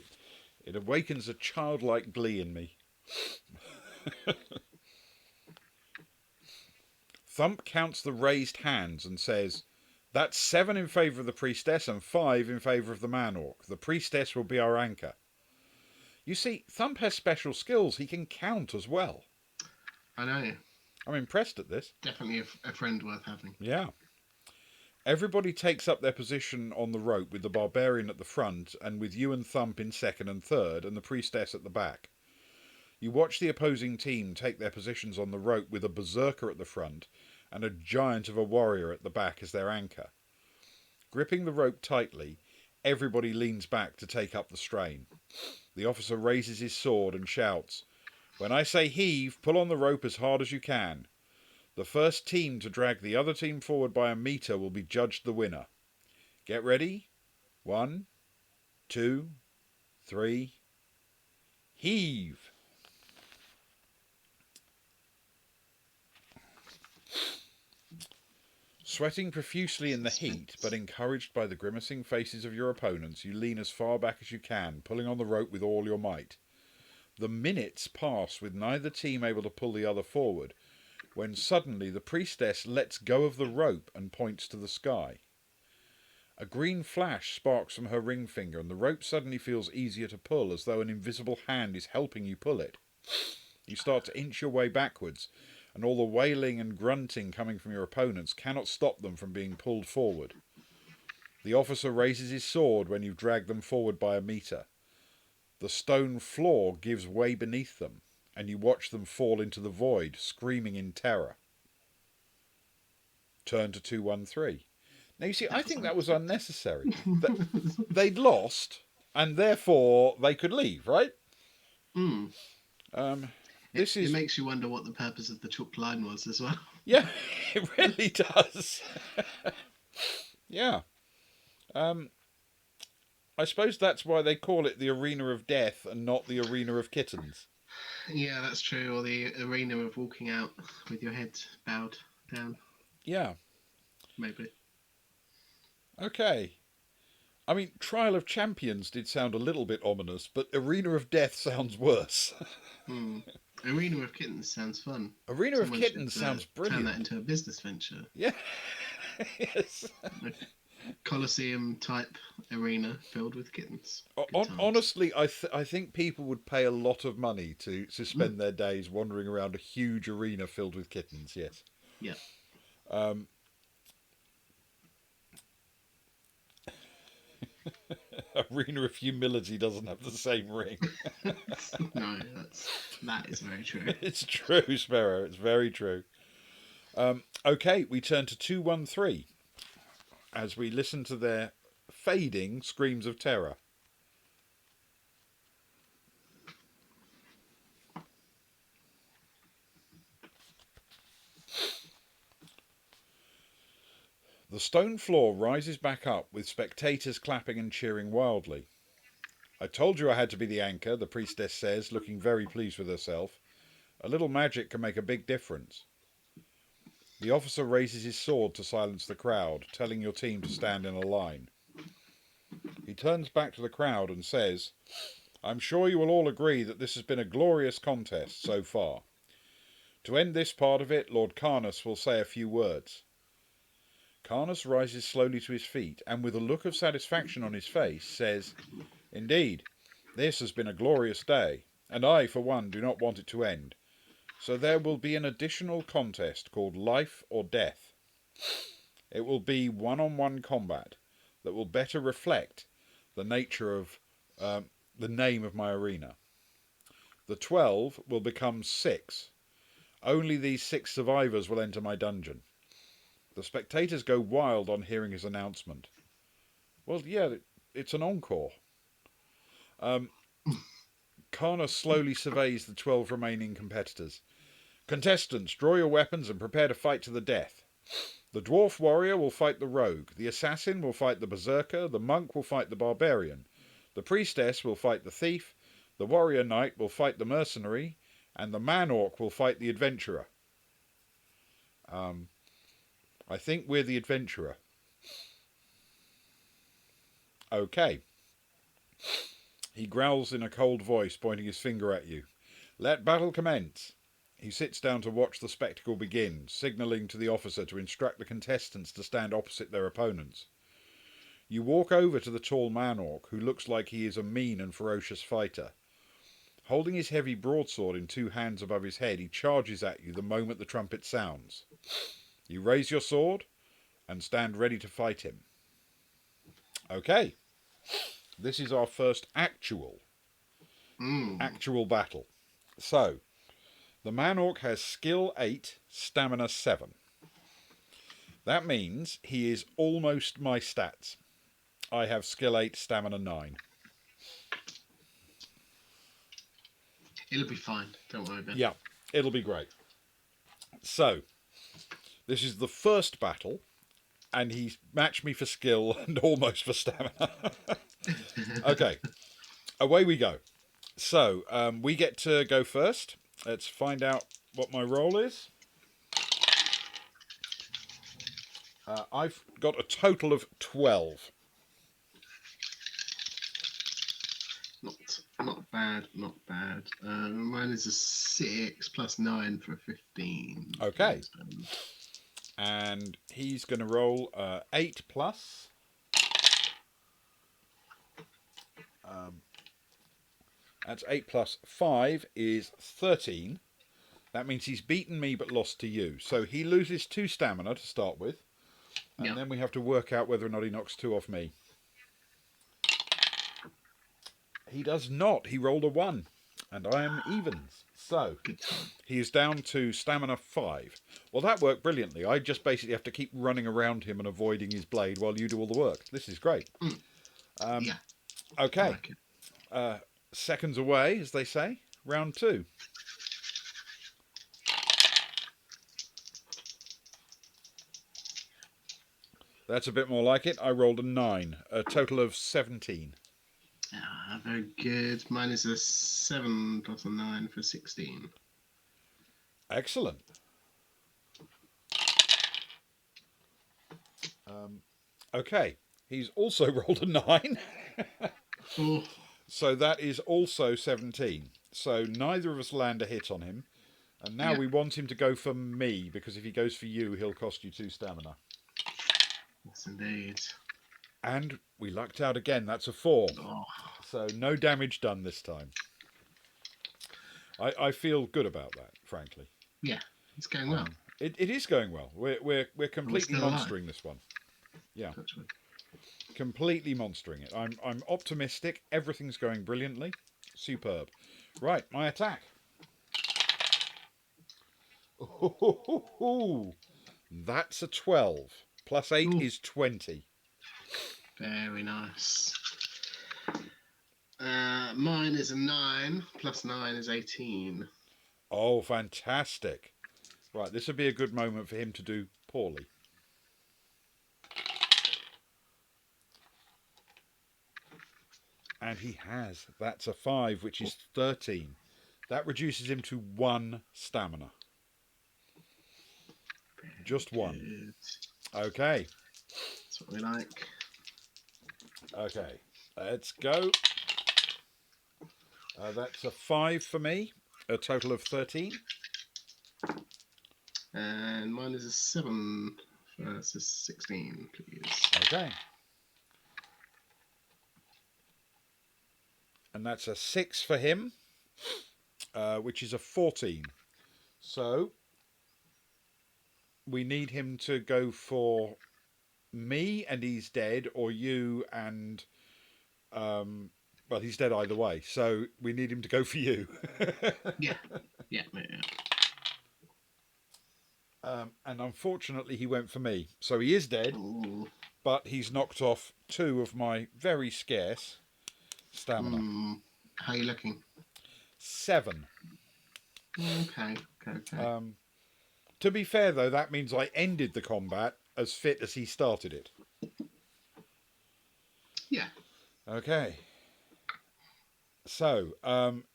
A: It awakens a childlike glee in me. Thump counts the raised hands and says, "That's 7 in favour of the priestess and 5 in favour of the man-orc. The priestess will be our anchor." You see, Thump has special skills. He can count as well.
B: I know.
A: I'm impressed at this.
B: Definitely a friend worth having.
A: Yeah. Everybody takes up their position on the rope with the barbarian at the front and with you and Thump in second and third and the priestess at the back. You watch the opposing team take their positions on the rope with a berserker at the front and a giant of a warrior at the back as their anchor. Gripping the rope tightly, everybody leans back to take up the strain. The officer raises his sword and shouts, "When I say heave, pull on the rope as hard as you can. The first team to drag the other team forward by a metre will be judged the winner. Get ready. 1, 2, 3. Heave!" Sweating profusely in the heat, but encouraged by the grimacing faces of your opponents, you lean as far back as you can, pulling on the rope with all your might. The minutes pass with neither team able to pull the other forward, when suddenly the priestess lets go of the rope and points to the sky. A green flash sparks from her ring finger, and the rope suddenly feels easier to pull, as though an invisible hand is helping you pull it. You start to inch your way backwards, and all the wailing and grunting coming from your opponents cannot stop them from being pulled forward. The officer raises his sword when you've dragged them forward by a metre. The stone floor gives way beneath them, and you watch them fall into the void, screaming in terror. Turn to 213. Now you see, I think that was unnecessary. They'd lost, and therefore they could leave, right?
B: Mm.
A: It
B: makes you wonder what the purpose of the chalk line was as well.
A: Yeah, it really does. Yeah. I suppose that's why they call it the Arena of Death and not the Arena of Kittens.
B: Yeah, that's true. Or the arena of walking out with your head bowed down.
A: Yeah.
B: Maybe.
A: Okay. I mean, Trial of Champions did sound a little bit ominous, but Arena of Death sounds worse.
B: Arena of Kittens sounds fun.
A: Arena of Kittens sounds brilliant.
B: Turn that into a business venture.
A: Yeah. Yes.
B: Colosseum type arena filled with kittens.
A: Honestly, I think people would pay a lot of money to spend their days wandering around a huge arena filled with kittens. Yes.
B: Yeah.
A: Arena of Humility doesn't have the same ring.
B: No, that is very true.
A: It's true, Sparrow. It's very true. Okay, we turn to 213 as we listen to their fading screams of terror. The stone floor rises back up with spectators clapping and cheering wildly. "I told you I had to be the anchor," the priestess says, looking very pleased with herself. "A little magic can make a big difference." The officer raises his sword to silence the crowd, telling your team to stand in a line. He turns back to the crowd and says, "I'm sure you will all agree that this has been a glorious contest so far. To end this part of it, Lord Carnus will say a few words." Carnus rises slowly to his feet and, with a look of satisfaction on his face, says, "Indeed, this has been a glorious day, and I, for one, do not want it to end. So there will be an additional contest called Life or Death. It will be one-on-one combat that will better reflect the nature of the name of my arena. The 12 will become 6. Only these 6 survivors will enter my dungeon." The spectators go wild on hearing his announcement. Well, yeah, it's an encore. Kana slowly surveys the 12 remaining competitors. Contestants, draw your weapons and prepare to fight to the death. The dwarf warrior will fight the rogue. The assassin will fight the berserker. The monk will fight the barbarian. The priestess will fight the thief. The warrior knight will fight the mercenary. And the man-orc will fight the adventurer. I think we're the adventurer. Okay. He growls in a cold voice, pointing his finger at you. Let battle commence. He sits down to watch the spectacle begin, signalling to the officer to instruct the contestants to stand opposite their opponents. You walk over to the tall man-orc, who looks like he is a mean and ferocious fighter. Holding his heavy broadsword in 2 hands above his head, he charges at you the moment the trumpet sounds. You raise your sword and stand ready to fight him. Okay. This is our first actual battle. So, the man-orc has skill 8, stamina 7. That means he is almost my stats. I have skill 8, stamina 9.
B: It'll be fine. Don't worry about it.
A: Yeah, it'll be great. So, this is the first battle, and he's matched me for skill and almost for stamina. Okay, away we go. So, we get to go first. Let's find out what my roll is. I've got a total of 12.
B: Not bad, not bad. Mine is a 6 plus 9 for a 15.
A: Okay. And he's going to roll 8 plus. That's 8 plus 5 is 13. That means he's beaten me but lost to you. So he loses 2 stamina to start with. And then we have to work out whether or not he knocks 2 off me. He does not. He rolled a 1. And I am evens. So he is down to stamina 5. Well, that worked brilliantly. I just basically have to keep running around him and avoiding his blade while you do all the work. This is great. Okay. Like seconds away, as they say. Round 2. That's a bit more like it. I rolled a 9. A total of 17.
B: Very good. Mine is a 7 plus a 9 for 16.
A: Excellent. Okay. He's also rolled a 9.
B: Oh.
A: So that is also 17. So neither of us land a hit on him. And now we want him to go for me, because if he goes for you, he'll cost you 2 stamina.
B: Yes, indeed.
A: And we lucked out again. That's a 4.
B: Oh.
A: So no damage done this time. I feel good about that, frankly.
B: Yeah, it's going well.
A: It is going well. We're completely monstering this one. Yeah. Completely monstering it. I'm optimistic. Everything's going brilliantly. Superb. Right, my attack. Ooh, that's a 12. Plus 8 is 20.
B: Very nice. Mine is a 9. Plus 9 is 18.
A: Oh, fantastic. Right, this would be a good moment for him to do poorly. And he has. That's a 5, which is 13. That reduces him to 1 stamina. Just 1. Okay.
B: That's what we like.
A: Okay, let's go. That's a 5 for me. A total of 13.
B: And mine is a 7. That's a 16, please.
A: Okay. And that's a 6 for him, which is a 14. So we need him to go for me and he's dead, or you and... well, he's dead either way, so we need him to go for you.
B: Yeah.
A: And unfortunately, he went for me. So he is dead, but he's knocked off 2 of my very scarce stamina.
B: How are you looking?
A: 7.
B: Okay.
A: To be fair, though, that means I ended the combat as fit as he started it.
B: Yeah.
A: Okay. So,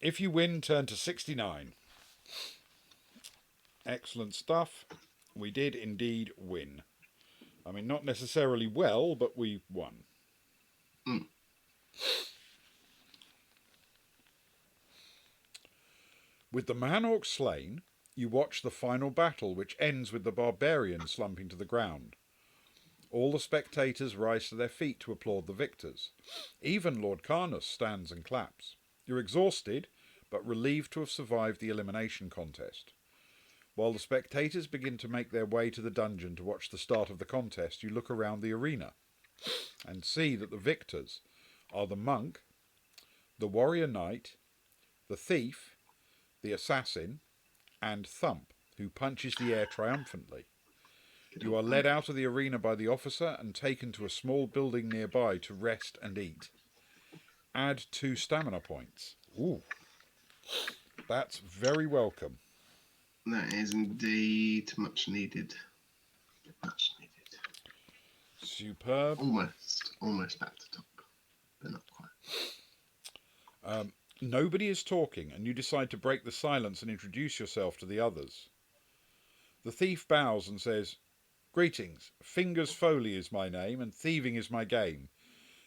A: if you win, turn to 69. Excellent stuff. We did indeed win. I mean, not necessarily well, but we won.
B: Mm.
A: With the man-orc slain, you watch the final battle, which ends with the barbarian slumping to the ground. All the spectators rise to their feet to applaud the victors. Even Lord Carnus stands and claps. You're exhausted, but relieved to have survived the elimination contest. While the spectators begin to make their way to the dungeon to watch the start of the contest, you look around the arena and see that the victors are the monk, the warrior knight, the thief, the assassin, and Thump, who punches the air triumphantly. You are led out of the arena by the officer and taken to a small building nearby to rest and eat. Add 2 stamina points. Ooh, that's very welcome.
B: That is indeed much needed. Much needed.
A: Superb.
B: Almost back to top, but not quite.
A: Nobody is talking, and you decide to break the silence and introduce yourself to the others. The thief bows and says, "Greetings. Fingers Foley is my name, and thieving is my game.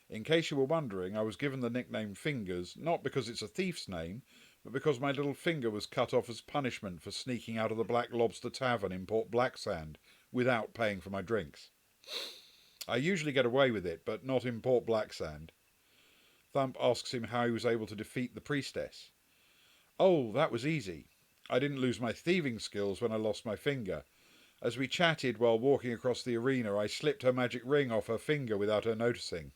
A: In case you were wondering, I was given the nickname Fingers, not because it's a thief's name, but because my little finger was cut off as punishment for sneaking out of the Black Lobster Tavern in Port Blacksand without paying for my drinks. I usually get away with it, but not in Port Blacksand." Thump asks him how he was able to defeat the priestess. "Oh, that was easy. I didn't lose my thieving skills when I lost my finger. As we chatted while walking across the arena, I slipped her magic ring off her finger without her noticing.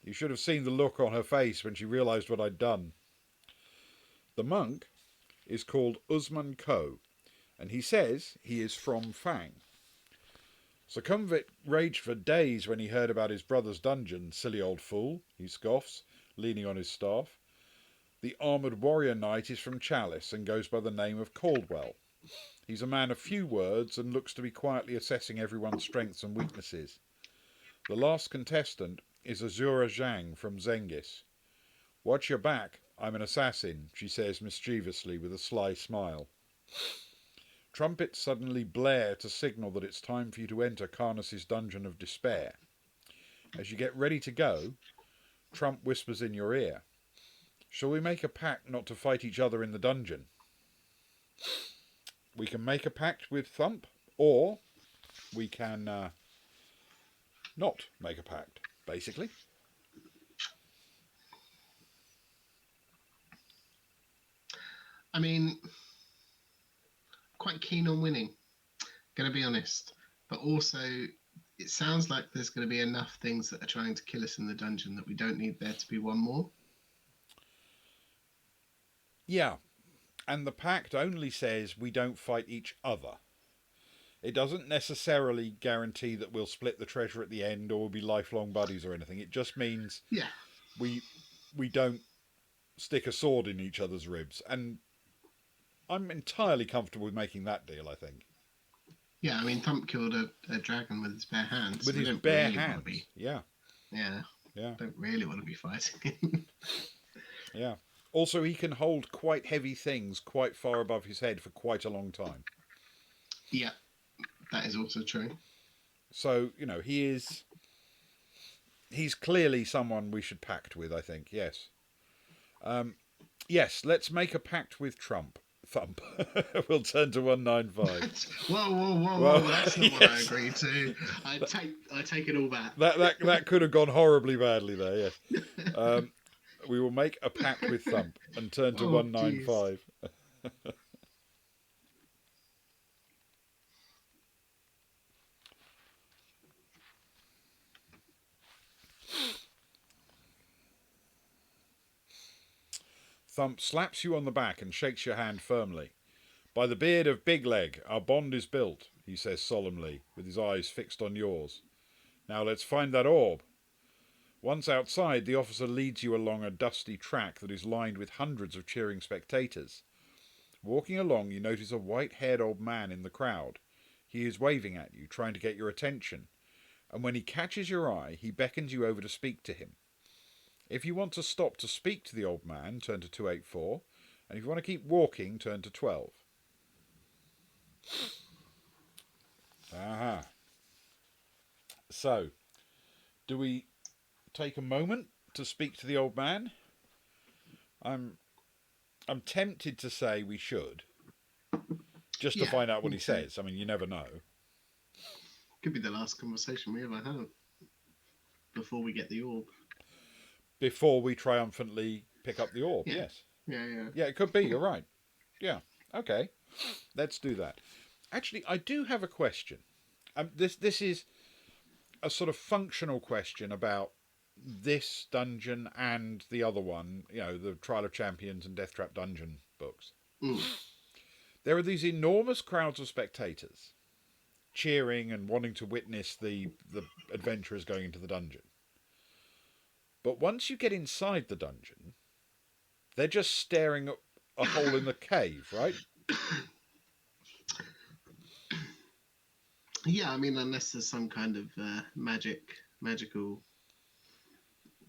A: You should have seen the look on her face when she realised what I'd done." The monk is called Usman Ko, and he says he is from Fang. Succumbit raged for days when he heard about his brother's dungeon. "Silly old fool," he scoffs, leaning on his staff. The armoured warrior knight is from Chalice and goes by the name of Caldwell. He's a man of few words and looks to be quietly assessing everyone's strengths and weaknesses. The last contestant is Azura Zhang from Zengis. "Watch your back, I'm an assassin," she says mischievously with a sly smile. Trumpets suddenly blare to signal that it's time for you to enter Carnus's Dungeon of Despair. As you get ready to go, Trump whispers in your ear, "Shall we make a pact not to fight each other in the dungeon? We can make a pact with Thump, or we can not make a pact, basically."
B: I mean, quite keen on winning, gonna be honest. But also, it sounds like there's going to be enough things that are trying to kill us in the dungeon that we don't need there to be one more.
A: Yeah, and the pact only says we don't fight each other. It doesn't necessarily guarantee that we'll split the treasure at the end or we'll be lifelong buddies or anything. It just means we don't stick a sword in each other's ribs. And I'm entirely comfortable with making that deal, I think.
B: Yeah, I mean, Thump killed a dragon with his bare hands.
A: With his bare hands, yeah.
B: Yeah. Don't really want to be fighting him.
A: Yeah. Also, he can hold quite heavy things quite far above his head for quite a long time.
B: Yeah, that is also true.
A: So, he's clearly someone we should pact with, I think, yes. Yes, let's make a pact with Thump. We'll turn to 195.
B: Whoa, that's not what I agreed to. I take it all back.
A: That could have gone horribly badly there, yes. We will make a pact with Thump and turn to 195. Thump slaps you on the back and shakes your hand firmly. "By the beard of Big Leg, our bond is built," he says solemnly, with his eyes fixed on yours. "Now let's find that orb. Once outside, the officer leads you along a dusty track that is lined with hundreds of cheering spectators. Walking along, you notice a white-haired old man in the crowd. He is waving at you, trying to get your attention, and when he catches your eye, he beckons you over to speak to him. If you want to stop to speak to the old man, turn to 284, and if you want to keep walking, turn to 12. Aha. So, do we take a moment to speak to the old man? I'm tempted to say we should, just to find out what he says. I mean, you never know.
B: Could be the last conversation we ever have before we get the orb.
A: Before we triumphantly pick up the orb, yes.
B: Yeah.
A: Yeah, it could be, you're right. Yeah, okay. Let's do that. Actually, I do have a question. This is a sort of functional question about this dungeon and the other one, the Trial of Champions and Death Trap Dungeon books. There are these enormous crowds of spectators cheering and wanting to witness the adventurers going into the dungeon. But once you get inside the dungeon, they're just staring at a hole in the cave, right?
B: Yeah, I mean, unless there's some kind of magical,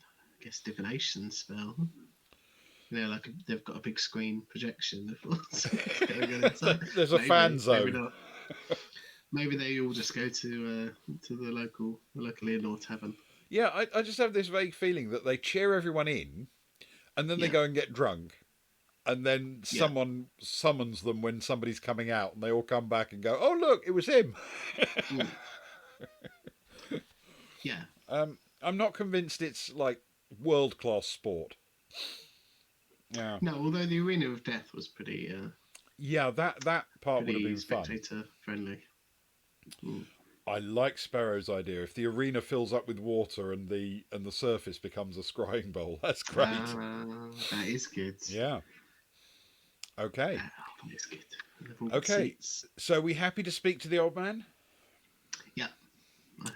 B: I guess, divination spell. Like they've got a big screen projection of what's going on inside.
A: There's a fan zone.
B: Maybe not. Maybe they all just go to the local inn or tavern.
A: Yeah, I just have this vague feeling that they cheer everyone in, and then they go and get drunk, and then someone summons them when somebody's coming out, and they all come back and go, "Oh look, it was him."
B: Yeah.
A: I'm not convinced it's like world-class sport. Yeah.
B: No, although the Arena of Death was pretty.
A: Yeah, that part would have been fun.
B: Spectator friendly.
A: I like Sparrow's idea. If the arena fills up with water and the surface becomes a scrying bowl, that's great.
B: That is good.
A: Yeah. Okay.
B: That is good.
A: Okay. So, we happy to speak to the old man?
B: Yeah.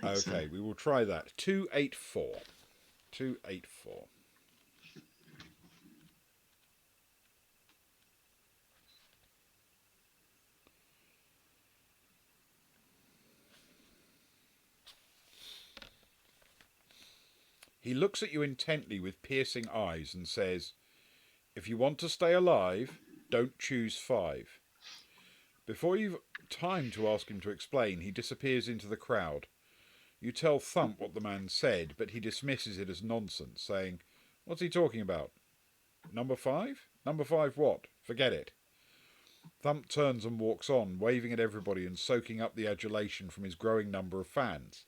A: Okay, we will try that. 284. 284. He looks at you intently with piercing eyes and says, "If you want to stay alive, don't choose 5. Before you've time to ask him to explain, he disappears into the crowd. You tell Thump what the man said, but he dismisses it as nonsense, saying, "What's he talking about? Number 5? Number 5 what? Forget it." Thump turns and walks on, waving at everybody and soaking up the adulation from his growing number of fans.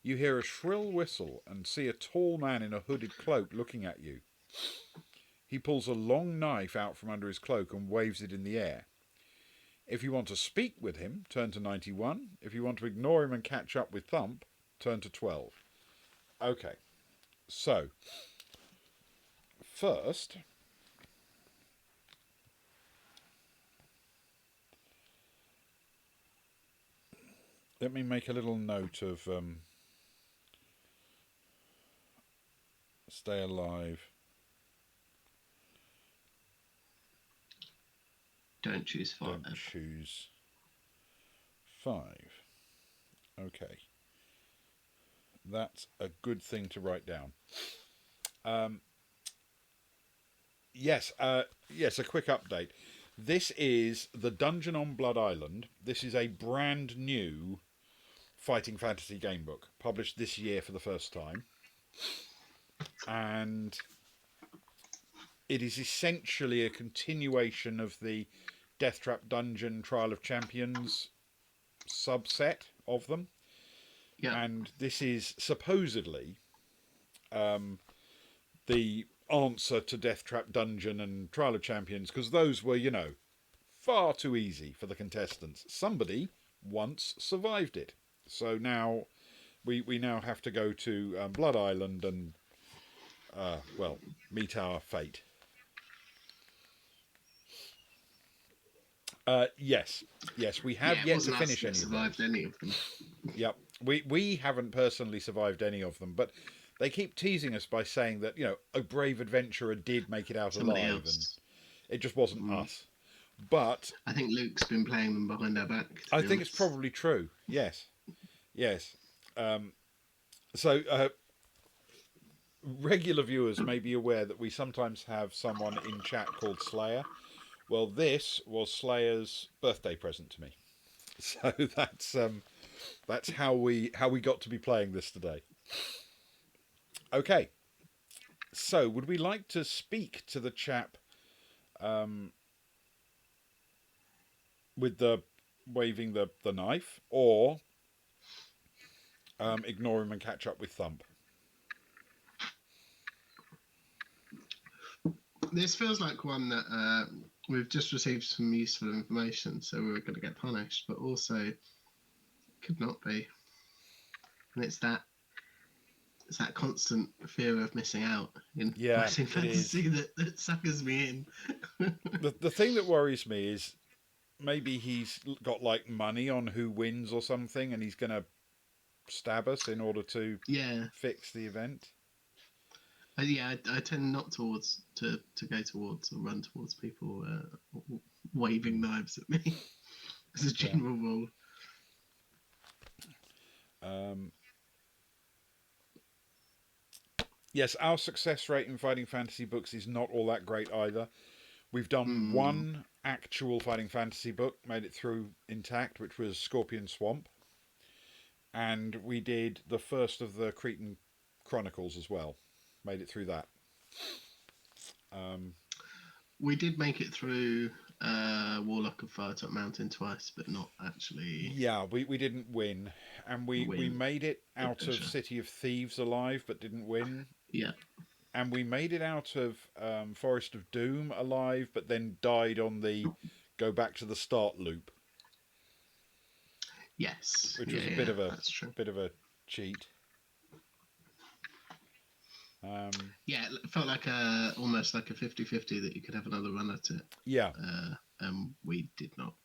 A: You hear a shrill whistle and see a tall man in a hooded cloak looking at you. He pulls a long knife out from under his cloak and waves it in the air. If you want to speak with him, turn to 91. If you want to ignore him and catch up with Thump, turn to 12. Okay, so first, let me make a little note of stay alive.
B: Don't choose 5.
A: Don't choose 5. Okay. That's a good thing to write down. Yes, a quick update. This is the Dungeon on Blood Island. This is a brand new fighting fantasy game book, published this year for the first time. And it is essentially a continuation of the Death Trap Dungeon Trial of Champions subset of them.
B: Yeah.
A: And this is supposedly the answer to Death Trap Dungeon and Trial of Champions, because those were, far too easy for the contestants. Somebody once survived it. So now we now have to go to Blood Island and meet our fate. Yes, we have yet to finish any of them.
B: Survived any of them.
A: Yep, we haven't personally survived any of them, but they keep teasing us by saying that, a brave adventurer did make it out
B: Somebody
A: alive, and
B: else.
A: it just wasn't
B: Mm.
A: us. But
B: I think Luke's been playing them behind our back.
A: I
B: To be
A: think it's
B: honest.
A: probably true. Yes, yes. So regular viewers may be aware that we sometimes have someone in chat called Slayer. Well, this was Slayer's birthday present to me. So that's how we got to be playing this today. Okay. So, would we like to speak to the chap with the waving the knife, or ignore him and catch up with Thump?
B: This feels like one that we've just received some useful information, so we were going to get punished, but also could not be. And it's that constant fear of missing out in fighting fantasy that suckers me in.
A: The thing that worries me is maybe he's got like money on who wins or something, and he's going to stab us in order to fix the event.
B: I tend not to go towards or run towards people waving knives at me as a general rule.
A: Yes, our success rate in fighting fantasy books is not all that great either. We've done one actual fighting fantasy book, made it through intact, which was Scorpion Swamp. And we did the first of the Cretan Chronicles as well. Made it through that.
B: We did make it through Warlock of Firetop Mountain twice, but not actually.
A: Yeah, we didn't win. And we made it out of City of Thieves alive, but didn't win.
B: Yeah.
A: And we made it out of Forest of Doom alive, but then died on the go back to the start loop.
B: Yes.
A: Which was a bit of a cheat.
B: It felt like almost like a 50-50 that you could have another run at it.
A: Yeah.
B: We did not.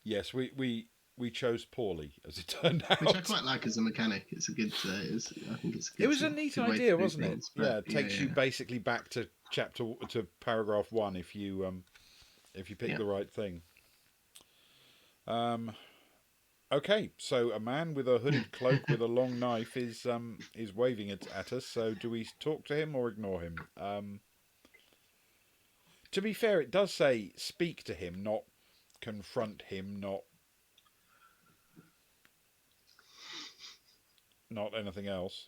A: Yes, we chose poorly, as it turned out.
B: Which I quite like as a mechanic. It's a good. I think it's.
A: It was a neat idea, wasn't it? Yeah, it takes you basically back to paragraph 1 if you pick the right thing. Okay, so a man with a hooded cloak with a long knife is waving it at us. So do we talk to him or ignore him? To be fair, it does say speak to him, not confront him, not anything else.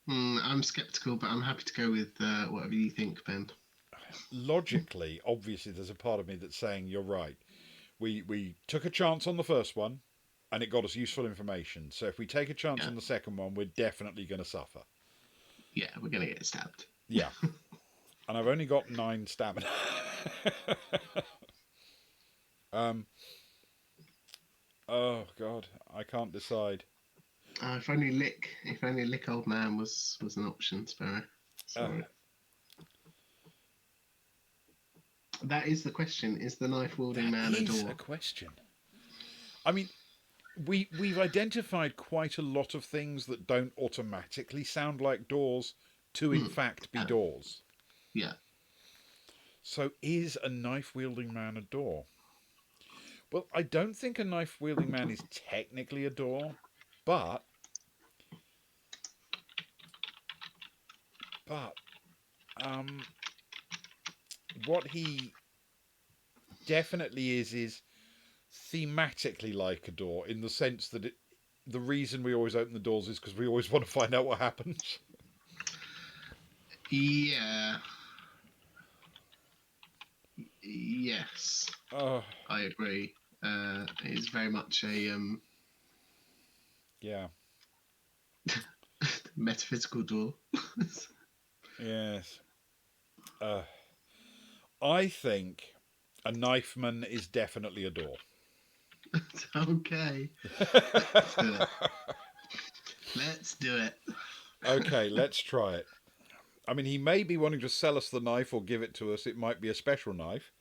B: I'm sceptical, but I'm happy to go with whatever you think, Ben.
A: Logically, obviously, there's a part of me that's saying you're right. We took a chance on the first one, and it got us useful information. So if we take a chance on the second one, we're definitely going to suffer.
B: Yeah, we're going to get stabbed.
A: Yeah. And I've only got 9 stamina. Oh God, I can't decide.
B: If only lick old man was an option, Sparrow. Sorry. That is the question. Is the knife-wielding man a door?
A: That is a question. I mean, we've identified quite a lot of things that don't automatically sound like doors to, in fact, be doors.
B: Yeah.
A: So is a knife-wielding man a door? Well, I don't think a knife-wielding man is technically a door, but what he definitely is thematically like a door, in the sense that the reason we always open the doors is because we always want to find out what happens.
B: Yeah. Yes. I agree. It's very much a metaphysical door.
A: Yes. I think a knifeman is definitely a door.
B: Okay. Let's do it.
A: Okay, let's try it. I mean, he may be wanting to sell us the knife or give it to us. It might be a special knife.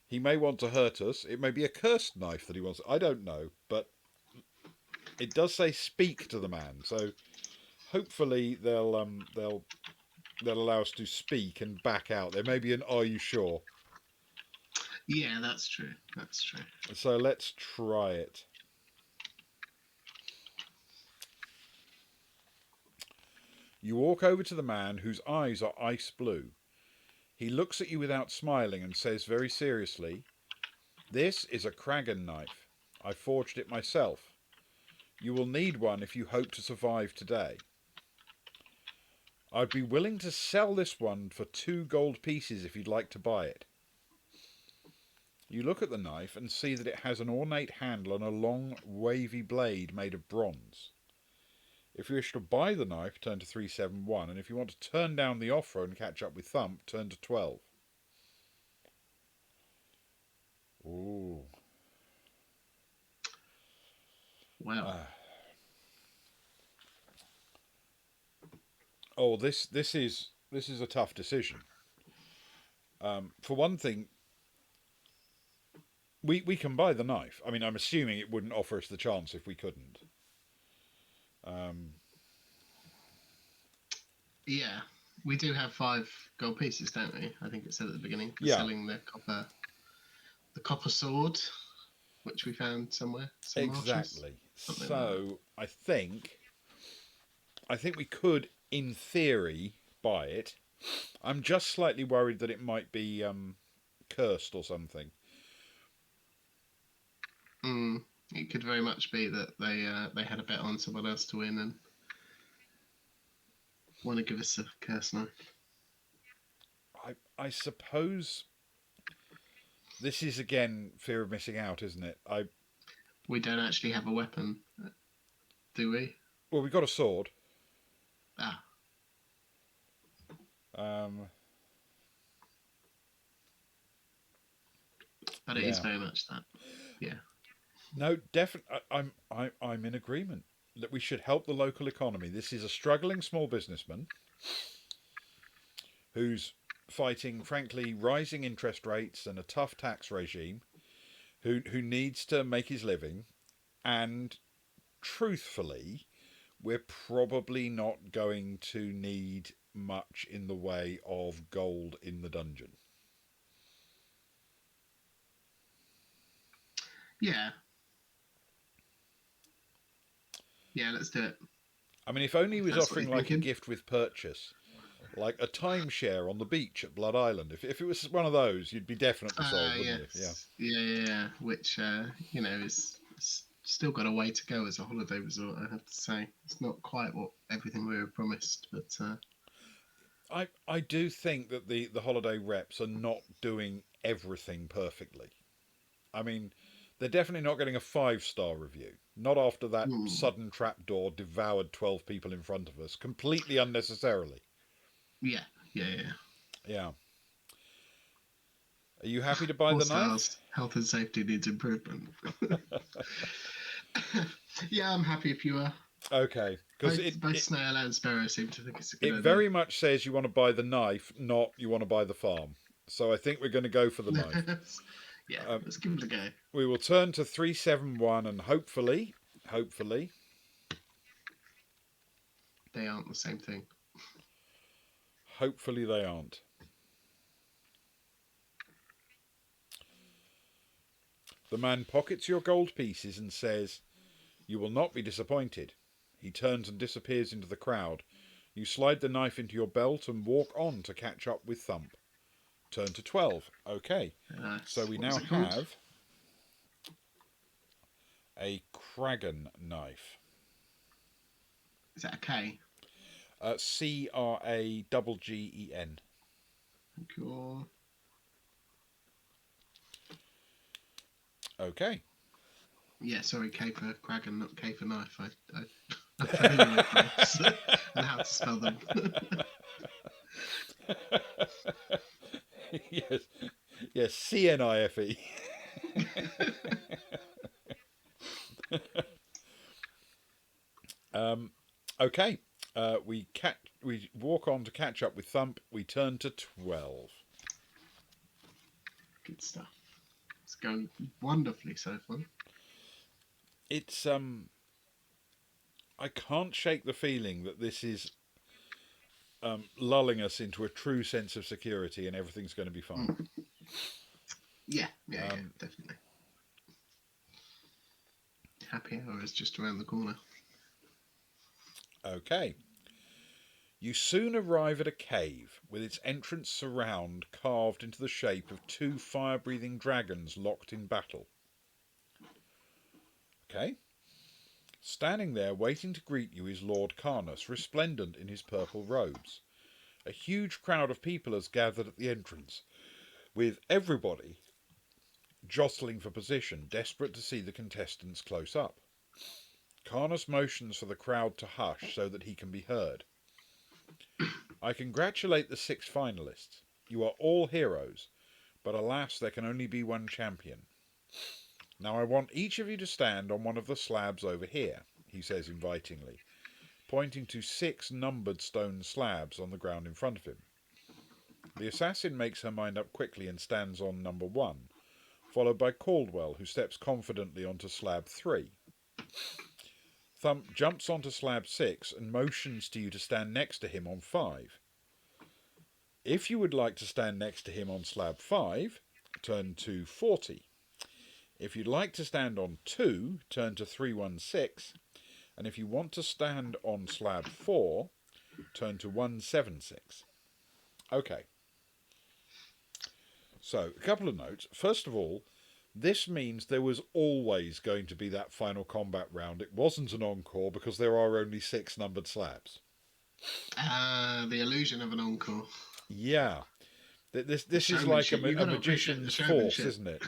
A: He may want to hurt us. It may be a cursed knife that he wants. I don't know, but It does say speak to the man, so hopefully they'll allow us to speak and back out. There may be an "Are you sure?"
B: Yeah, that's true. That's true.
A: So let's try it. You walk over to the man whose eyes are ice blue. He looks at you without smiling and says very seriously, "This is a Kragan knife. I forged it myself. You will need one if you hope to survive today. I'd be willing to sell this one for 2 gold pieces if you'd like to buy it." You look at the knife and see that it has an ornate handle and a long, wavy blade made of bronze. If you wish to buy the knife, turn to 371, and if you want to turn down the offer and catch up with Thump, turn to 12. Ooh.
B: Wow.
A: Oh, this is a tough decision. For one thing, we can buy the knife. I mean, I'm assuming it wouldn't offer us the chance if we couldn't.
B: Yeah, we do have 5 gold pieces, don't we? I think it said at the beginning. For
A: Yeah.
B: selling the copper sword, which we found somewhere.
A: Exactly.
B: Something
A: So I think we could, in theory, buy it. I'm just slightly worried that it might be cursed or something.
B: It could very much be that they had a bet on someone else to win and want to give us a curse knife.
A: I suppose this is again fear of missing out, isn't it?
B: We don't actually have a weapon, do we?
A: Well, we've got a sword.
B: Ah. But it is very much that. Yeah.
A: No, definitely. I'm in agreement that we should help the local economy. This is a struggling small businessman who's fighting, frankly, rising interest rates and a tough tax regime, who needs to make his living, and truthfully, we're probably not going to need much in the way of gold in the dungeon.
B: Yeah. Yeah, let's do it.
A: I mean, if only he was
B: That's
A: offering like a gift with purchase, like a timeshare on the beach at Blood Island. If it was one of those, you'd be definitely sold, wouldn't you?
B: Yeah. Which is still got a way to go as a holiday resort. I have to say, it's not quite what everything we were promised, but.
A: I do think that the holiday reps are not doing everything perfectly. I mean, they're definitely not getting a 5-star review. Not after that sudden trapdoor devoured 12 people in front of us, completely unnecessarily.
B: Yeah.
A: Yeah. Are you happy to buy the knife?
B: Health and safety needs improvement. Yeah, I'm happy if you are.
A: Okay,
B: because both Snail and Sparrow seem to think it's a good idea.
A: It very much says you want to buy the knife, not you want to buy the farm. So I think we're going to go for the knife.
B: Yeah, let's give it a go.
A: We will turn to 371 and hopefully,
B: they aren't the same thing.
A: Hopefully they aren't. The man pockets your gold pieces and says, "You will not be disappointed." He turns and disappears into the crowd. You slide the knife into your belt and walk on to catch up with Thump. Turn to 12. Okay. So we now have a Kragan knife.
B: Is that a K?
A: Kragen.
B: Cool.
A: Okay.
B: Yeah, sorry, K for Kragan, not K for knife. I'm familiar with names and how to spell them.
A: Yes, CNIFE. Okay. We walk on to catch up with Thump. We turn to 12.
B: Good stuff. It's going wonderfully so far.
A: It's I can't shake the feeling that this is lulling us into a true sense of security and everything's going to be fine.
B: Yeah, definitely. Happy hour is just around the corner.
A: Okay. You soon arrive at a cave with its entrance surround carved into the shape of two fire-breathing dragons locked in battle. Okay. Standing there waiting to greet you is Lord Carnus, resplendent in his purple robes. A huge crowd of people has gathered at the entrance, with everybody jostling for position, desperate to see the contestants close up. Carnus motions for the crowd to hush so that he can be heard. I congratulate the 6 finalists. You are all heroes, but alas, there can only be one champion. Now I want each of you to stand on one of the slabs over here, he says invitingly, pointing to 6 numbered stone slabs on the ground in front of him. The assassin makes her mind up quickly and stands on number 1, followed by Caldwell, who steps confidently onto slab 3. Thump jumps onto slab 6 and motions to you to stand next to him on 5. If you would like to stand next to him on slab 5, turn to 40. If you'd like to stand on 2, turn to 316. And if you want to stand on slab 4, turn to 176. Okay. So, a couple of notes. First of all, this means there was always going to be that final combat round. It wasn't an encore because there are only 6 numbered slabs.
B: The illusion of an encore.
A: Yeah. This is like a magician's force, isn't it?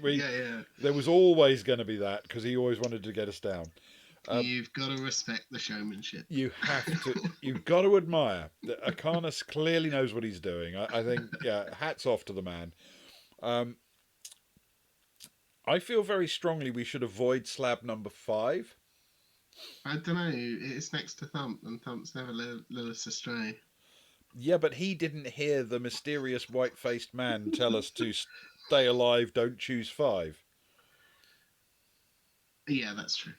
B: Yeah.
A: There was always going to be that because he always wanted to get us down.
B: You've got to respect the showmanship.
A: You have to. You've got to admire that Arcanus clearly knows what he's doing. I think, yeah, hats off to the man. I feel very strongly we should avoid slab number 5.
B: I don't know. It's next to Thump, and Thump's never led us astray.
A: Yeah, but he didn't hear the mysterious white-faced man tell us to stay alive, don't choose 5.
B: Yeah, that's true.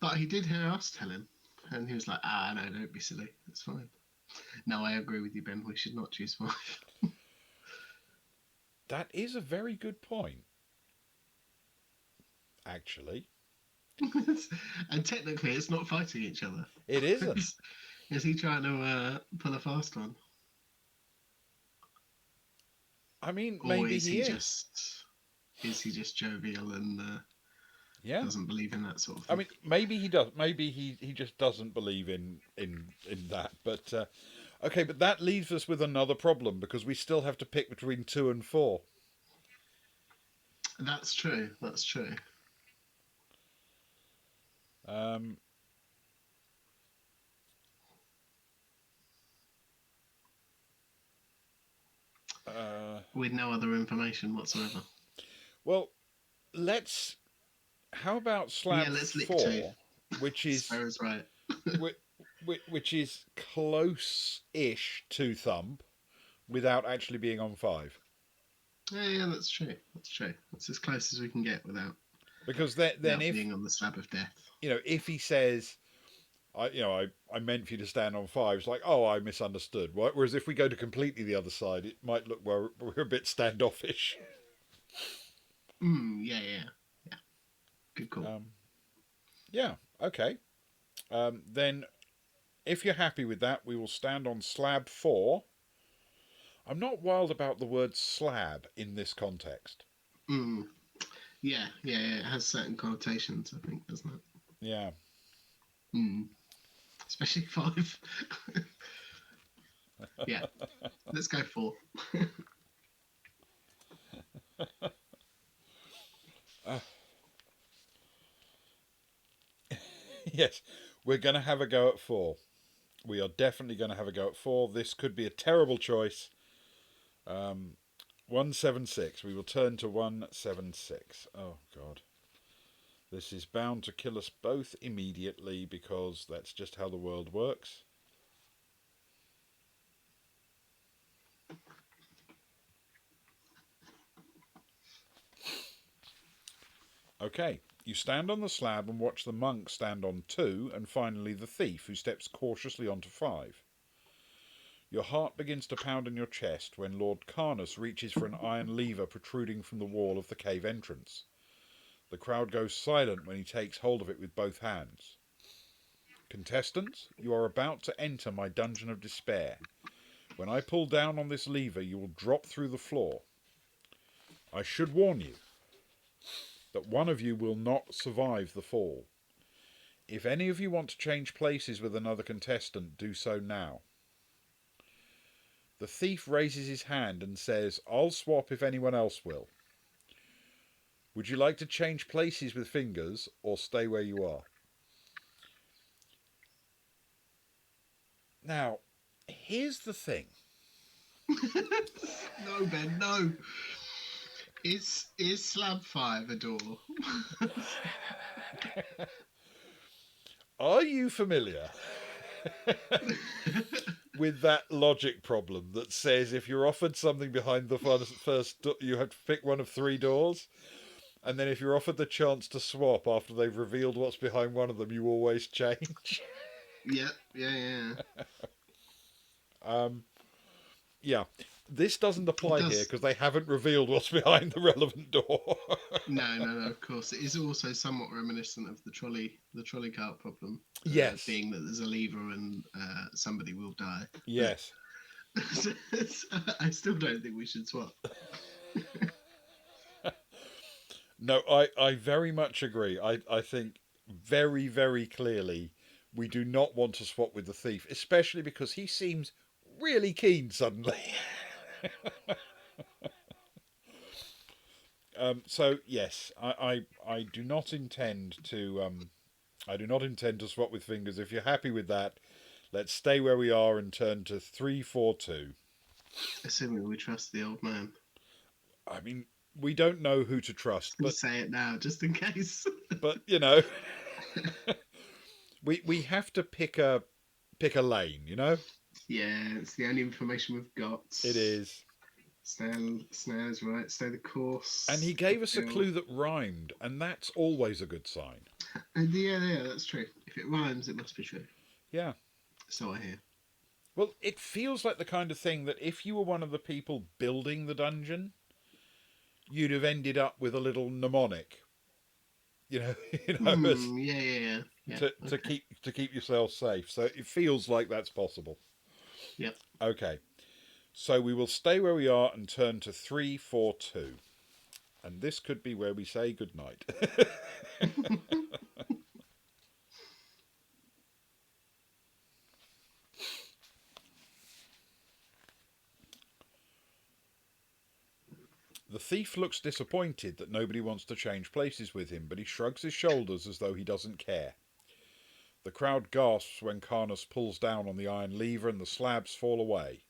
B: But he did hear us tell him, and he was like, no, don't be silly. It's fine. No, I agree with you, Ben. We should not choose 5.
A: That is a very good point, actually.
B: And technically, it's not fighting each other.
A: It isn't.
B: Is he trying to pull a fast one?
A: I mean,
B: or
A: maybe
B: is
A: he is.
B: Is he just jovial and doesn't believe in that sort of thing?
A: I mean, maybe he does. Maybe he just doesn't believe in that. But okay, but that leaves us with another problem because we still have to pick between 2 and 4.
B: That's true. That's true. With no other information whatsoever.
A: Well, how about slab 4, which is
B: Sarah's right.
A: which is close-ish to Thump, without actually being on 5.
B: Yeah, that's true. That's true. That's as close as we can get without.
A: Because then if
B: being on the slab of death,
A: if he says, I meant for you to stand on 5, it's like, oh, I misunderstood. Whereas if we go to completely the other side, it might look we're a bit standoffish.
B: Yeah. Good call.
A: Yeah. Okay. Then, if you're happy with that, we will stand on slab 4. I'm not wild about the word slab in this context.
B: Yeah. It has certain connotations, I think, doesn't it?
A: Yeah.
B: Especially 5. Yeah. Let's go 4.
A: Yes, we're going to have a go at 4. We are definitely going to have a go at 4. This could be a terrible choice. 176. We will turn to 176. Oh, God. This is bound to kill us both immediately because that's just how the world works. Okay, You stand on the slab and watch the monk stand on 2, and finally the thief, who steps cautiously onto 5. Your heart begins to pound in your chest when Lord Carnus reaches for an iron lever protruding from the wall of the cave entrance. The crowd goes silent when he takes hold of it with both hands. Contestants, you are about to enter my dungeon of despair. When I pull down on this lever, you will drop through the floor. I should warn you that one of you will not survive the fall. If any of you want to change places with another contestant, do so now. The thief raises his hand and says, I'll swap if anyone else will. Would you like to change places with Fingers or stay where you are? Now, here's the thing.
B: No, Ben, no. Is slab 5 a door?
A: Are you familiar with that logic problem that says if you're offered something behind the first you have to pick one of 3 doors, and then if you're offered the chance to swap after they've revealed what's behind one of them, you always change?
B: Yeah.
A: Yeah. This doesn't apply here because they haven't revealed what's behind the relevant door.
B: No, of course. It is also somewhat reminiscent of the trolley cart problem.
A: Yes.
B: Being that there's a lever and somebody will die.
A: Yes.
B: I still don't think we should swap.
A: No, I very much agree. I think very, very clearly we do not want to swap with the thief, especially because he seems really keen suddenly. So yes, I do not intend to swap with Fingers. If you're happy with that, let's stay where we are and turn to 3-4-2.
B: Assuming we trust the old man.
A: I mean, we don't know who to trust, but
B: say it now just in case.
A: But we have to pick a lane,
B: Yeah, it's the only information we've got.
A: It is.
B: Snares right, stay the course.
A: And he gave us a clue that rhymed, and that's always a good sign.
B: Yeah, that's true. If it rhymes, it must be true.
A: Yeah.
B: So I hear.
A: Well, it feels like the kind of thing that if you were one of the people building the dungeon, you'd have ended up with a little mnemonic.
B: Yeah.
A: To keep yourself safe. So it feels like that's possible.
B: Yep.
A: Okay. So we will stay where we are and turn to 3-4-2. And this could be where we say goodnight. The thief looks disappointed that nobody wants to change places with him, but he shrugs his shoulders as though he doesn't care. The crowd gasps when Carnus pulls down on the iron lever and the slabs fall away.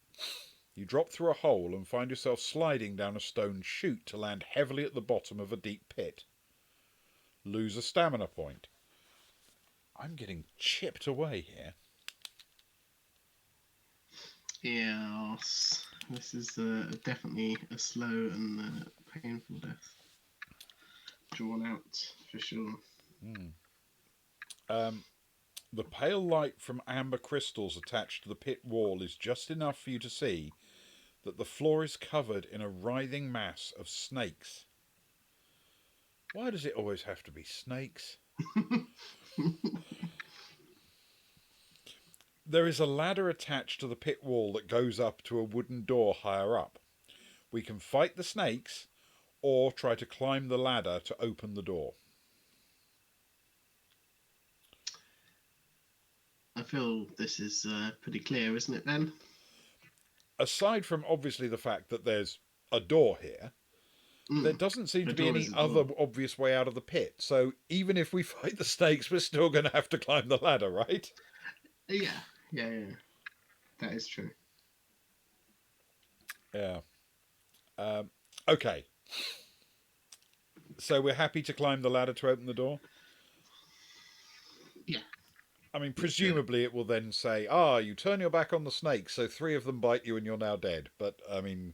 A: You drop through a hole and find yourself sliding down a stone chute to land heavily at the bottom of a deep pit. Lose a stamina point. I'm getting chipped away here.
B: Yes. This is definitely a slow and painful death. Drawn out, for sure.
A: The pale light from amber crystals attached to the pit wall is just enough for you to see that the floor is covered in a writhing mass of snakes. Why does it always have to be snakes? There is a ladder attached to the pit wall that goes up to a wooden door higher up. We can fight the snakes or try to climb the ladder to open the door.
B: I feel this is pretty clear, isn't it, Ben?
A: Aside from obviously the fact that there's a door here, there doesn't seem to be any other obvious way out of the pit. So even if we fight the snakes, we're still going to have to climb the ladder, right?
B: Yeah. That is true.
A: Yeah. Okay. So we're happy to climb the ladder to open the door?
B: Yeah.
A: I mean, presumably it will then say, you turn your back on the snakes, so 3 of them bite you and you're now dead. But, I mean...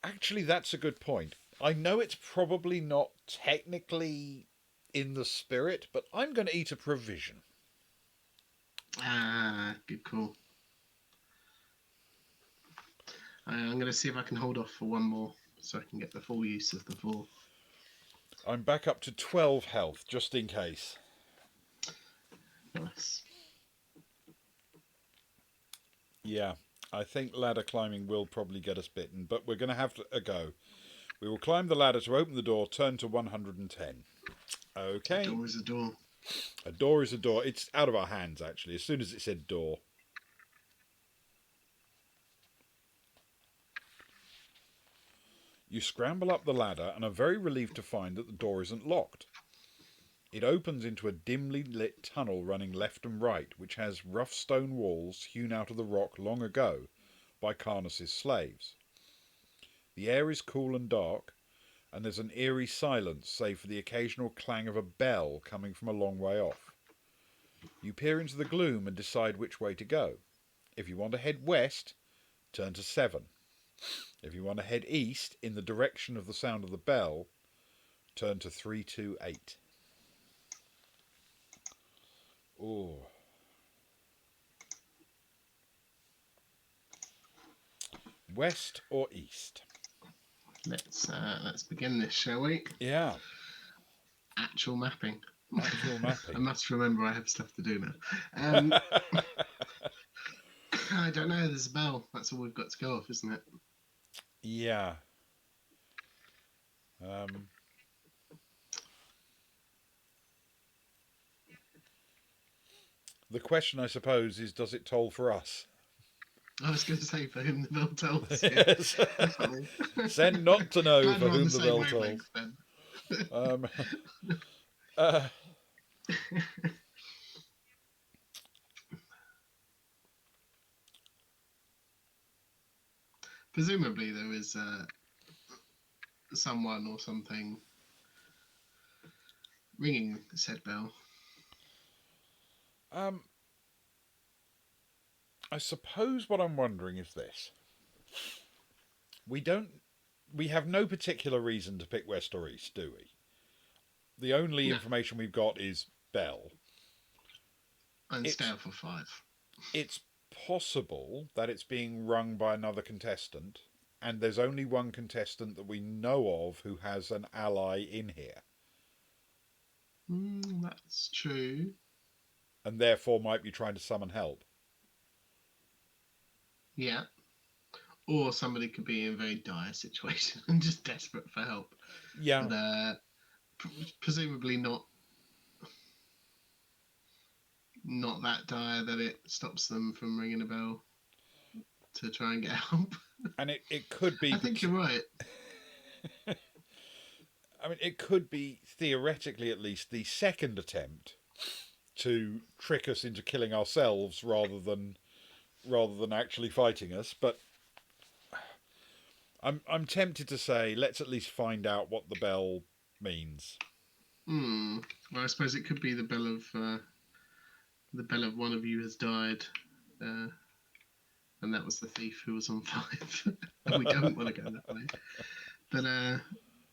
A: Actually, that's a good point. I know it's probably not technically in the spirit, but I'm going to eat a provision.
B: Ah, good call. I'm going to see if I can hold off for one more so I can get the full use of the 4.
A: I'm back up to 12 health, just in case.
B: Nice.
A: Yeah, I think ladder climbing will probably get us bitten, but we're going to have a go. We will climb the ladder to open the door, turn to 110. Okay.
B: A door is a door.
A: A door is a door. It's out of our hands, actually, as soon as it said door. You scramble up the ladder and are very relieved to find that the door isn't locked. It opens into a dimly lit tunnel running left and right, which has rough stone walls hewn out of the rock long ago by Carnus's slaves. The air is cool and dark, and there's an eerie silence save for the occasional clang of a bell coming from a long way off. You peer into the gloom and decide which way to go. If you want to head west, turn to 7. If you want to head east in the direction of the sound of the bell, turn to 328. Oh. West or east?
B: Let's begin this, shall we?
A: Yeah.
B: Actual mapping.
A: Actual mapping.
B: I must remember I have stuff to do now. I don't know. There's a bell. That's all we've got to go off, isn't it?
A: Yeah. The question, I suppose, is does it toll for us?
B: I was going to say for whom the bell tolls.
A: Yes. Send not to know for whom the bell tolls.
B: Presumably there is someone or something ringing said bell.
A: I suppose what I'm wondering is this. We have no particular reason to pick west or east, do we? The only information we've got is bell.
B: And stay out for 5.
A: It's possible that it's being rung by another contestant, and there's only one contestant that we know of who has an ally in here.
B: That's true.
A: And therefore might be trying to summon help.
B: Yeah. Or somebody could be in a very dire situation and just desperate for help.
A: Yeah.
B: But, presumably not that dire that it stops them from ringing a bell to try and get help.
A: And it could be...
B: I think you're right.
A: I mean, it could be, theoretically at least, the second attempt to trick us into killing ourselves rather than actually fighting us. But I'm tempted to say, let's at least find out what the bell means.
B: Well, I suppose it could be the bell of one of you has died, and that was the thief who was on 5. And we don't want to go that way. But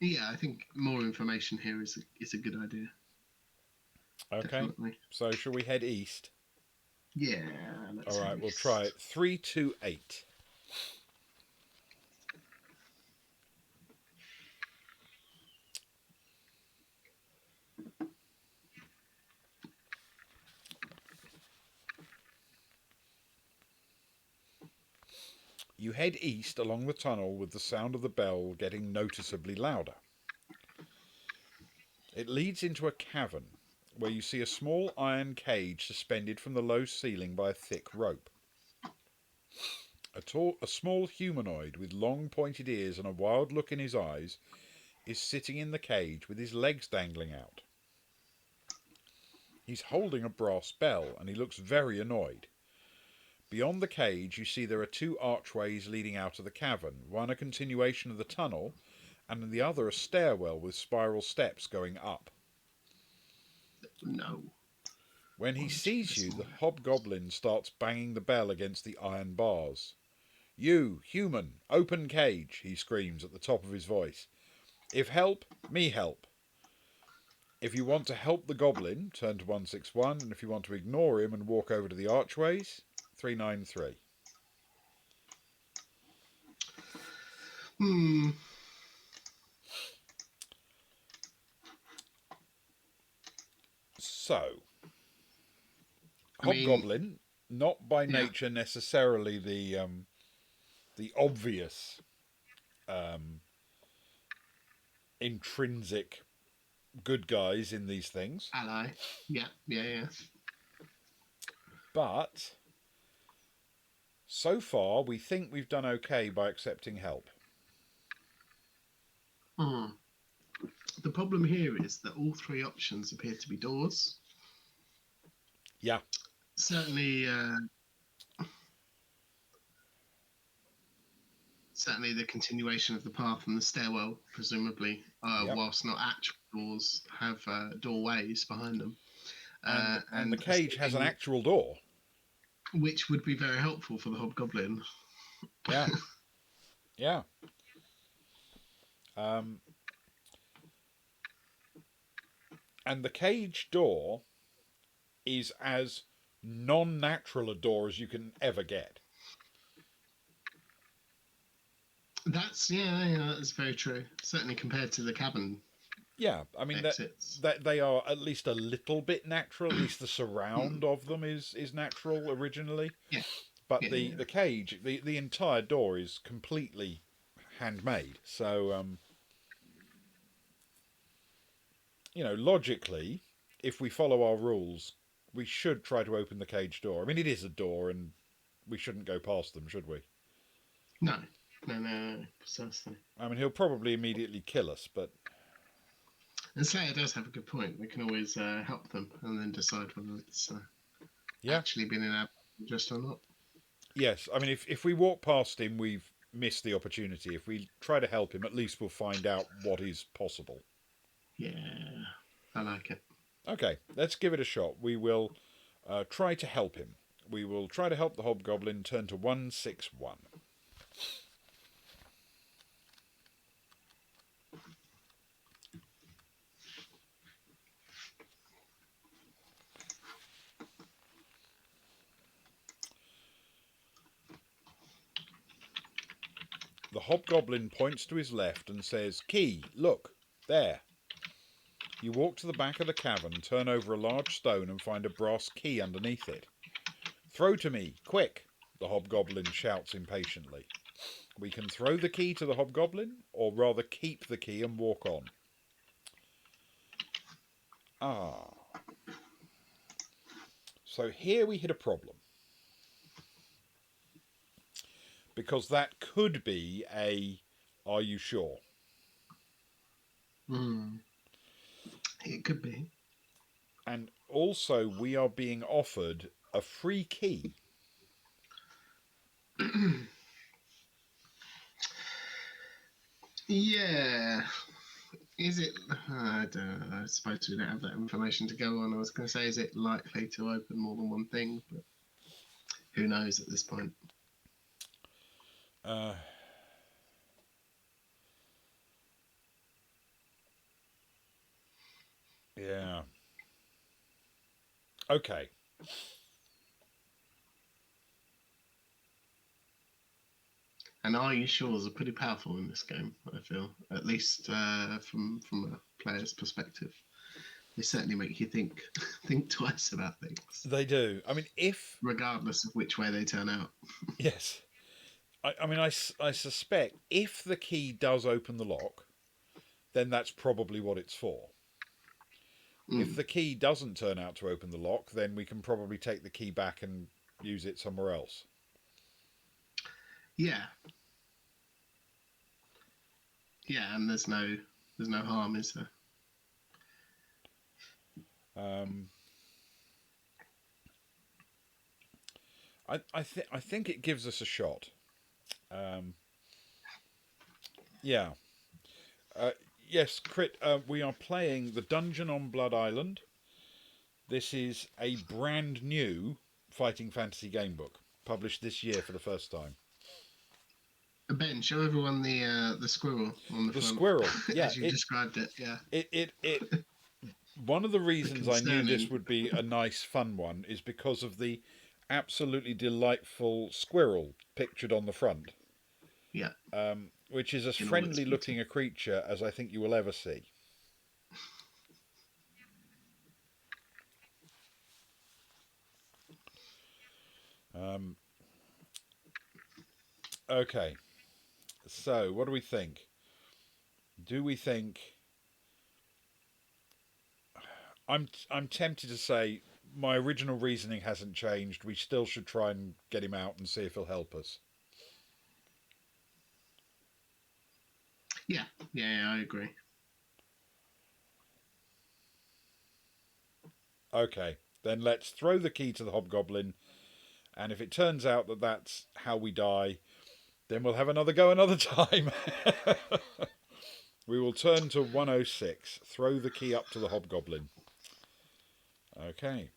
B: yeah, I think more information here is a good idea.
A: Okay. Definitely. So shall we head east?
B: Yeah.
A: All right, we'll try it. 328. You head east along the tunnel with the sound of the bell getting noticeably louder. It leads into a cavern where you see a small iron cage suspended from the low ceiling by a thick rope. A small humanoid with long pointed ears and a wild look in his eyes is sitting in the cage with his legs dangling out. He's holding a brass bell and he looks very annoyed. Beyond the cage, you see there are 2 archways leading out of the cavern, one a continuation of the tunnel, and the other a stairwell with spiral steps going up.
B: No.
A: When he sees you, the hobgoblin starts banging the bell against the iron bars. "You, human, open cage," he screams at the top of his voice. If help, me help. If you want to help the goblin, turn to 161, and if you want to ignore him and walk over to the archways, 393.
B: Hmm.
A: So,
B: I mean,
A: hobgoblin, not by
B: yeah.
A: nature necessarily the obvious intrinsic good guys in these things,
B: Ally. Yeah, yeah, yeah.
A: but so far we think we've done okay by accepting help.
B: Hmm. The problem here is that all three options appear to be doors.
A: Yeah,
B: Certainly, certainly the continuation of the path and the stairwell, presumably,
A: yep.
B: whilst not actual doors, have doorways behind them.
A: And the
B: And
A: cage has an
B: escaping,
A: actual door.
B: which would be very helpful for the hobgoblin.
A: Yeah, yeah. Um, and the cage door is as non-natural a door as you can ever get.
B: That's yeah, that's very true. Certainly compared to the cabin
A: Yeah, I mean
B: exits.
A: that they are at least a little bit natural. At least the surround of them is natural originally.
B: Yeah,
A: But
B: yeah,
A: the
B: yeah.
A: cage, the entire door is completely handmade. So logically, if we follow our rules, we should try to open the cage door. I mean, it is a door, and we shouldn't go past them, should we?
B: No, no, precisely.
A: I mean, he'll probably immediately kill us, but
B: And Slayer does have a good point. We can always help them and then decide whether it's
A: yeah,
B: actually been in just or not.
A: yes. I mean, if we walk past him, we've missed the opportunity. If we try to help him, at least we'll find out what is possible.
B: Yeah, I like it.
A: Okay, let's give it a shot. We will try to help him. We will try to help the hobgoblin turn to 161. The hobgoblin points to his left and says, "Key, look, there." You walk to the back of the cavern, turn over a large stone and find a brass key underneath it. "Throw to me, quick," the hobgoblin shouts impatiently. We can throw the key to the hobgoblin, or rather keep the key and walk on. Ah. So here we hit a problem. Because that could be a "are you sure?"
B: Mm. It could be.
A: And also we are being offered a free key.
B: Yeah. Is it? I don't know. I suppose we don't have that information to go on. I was going to say, is it likely to open more than one thing? But who knows at this point?
A: Uh, yeah. Okay.
B: And are you sures are pretty powerful in this game? I feel, at least from a player's perspective, they certainly make you think think twice about things,
A: They do. I mean, if
B: regardless of which way they turn out.
A: yes, I suspect if the key does open the lock, then that's probably what it's for. If
B: Mm.
A: the key doesn't turn out to open the lock, then we can probably take the key back and use it somewhere else.
B: Yeah, yeah, and there's no harm, is there?
A: Um, I think it gives us a shot. Um, yeah. Uh, yes, Crit. We are playing the Dungeon on Blood Island. This is a brand new fighting fantasy game book published this year for the first time.
B: Ben, show everyone the squirrel on the
A: The
B: front,
A: squirrel, yeah,
B: as you described it. Yeah,
A: it. One of the
B: the
A: reasons I knew this
B: concerning.
A: would be a nice, fun one is because of the absolutely delightful squirrel pictured on the front,
B: Yeah,
A: which is as
B: in all its
A: friendly
B: beauty.
A: looking a creature as I think you will ever see. Um, okay, so what do we think? Do we think? I'm tempted to say my original reasoning hasn't changed. We still should try and get him out and see if he'll help us.
B: Yeah, yeah, I agree.
A: Okay, then let's throw the key to the hobgoblin, and if it turns out that that's how we die, then we'll have another go another time. We will turn to 106. Throw the key up to the hobgoblin. Okay.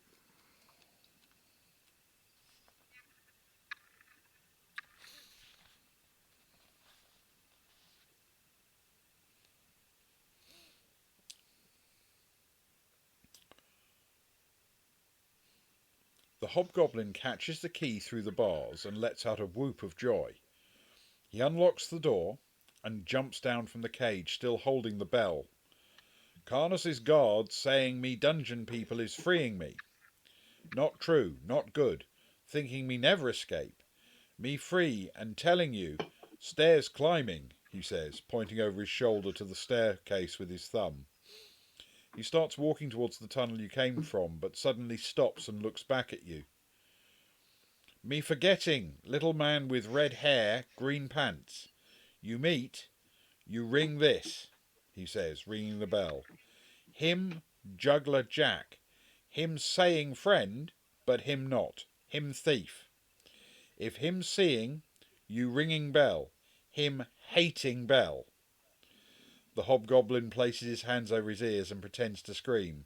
A: The hobgoblin catches the key through the bars and lets out a whoop of joy. He unlocks the door and jumps down from the cage, still holding the bell. Carnus's guard saying me dungeon people is freeing me. Not true, not good. Thinking me never escape. Me free and telling you. Stairs climbing, he says, pointing over his shoulder to the staircase with his thumb. He starts walking towards the tunnel you came from, but suddenly stops and looks back at you. Me forgetting, little man with red hair, green pants. You meet, you ring this, he says, ringing the bell. Him, Juggler Jack. Him saying friend, but him not. Him thief. If him seeing, you ringing bell. Him hating bell. The hobgoblin places his hands over his ears and pretends to scream.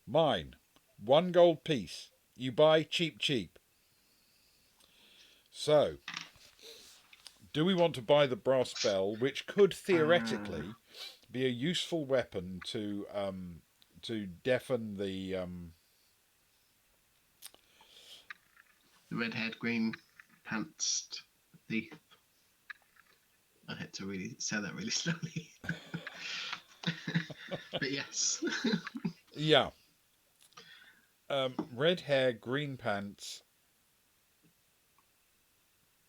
A: Mine. 1 gold piece. You buy cheap cheap. So, do we want to buy the brass bell, which could theoretically be a useful weapon to deafen
B: The red-haired, green pantsed thief. I had to really say that really slowly. But yes.
A: yeah, red hair, green pants.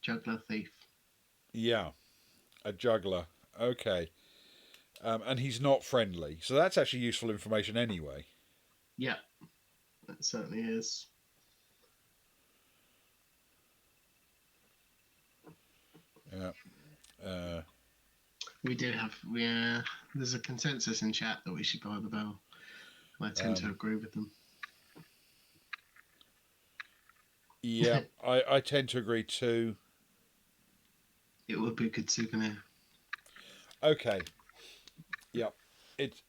B: Juggler thief.
A: Yeah, a juggler. Okay, and he's not friendly, so that's actually useful information anyway.
B: Yeah, that certainly is.
A: Yeah.
B: We do have there's a consensus in chat that we should buy the bell. I tend to agree with them.
A: Yeah, I tend to agree too.
B: It would be a good souvenir.
A: Okay. Yeah. It's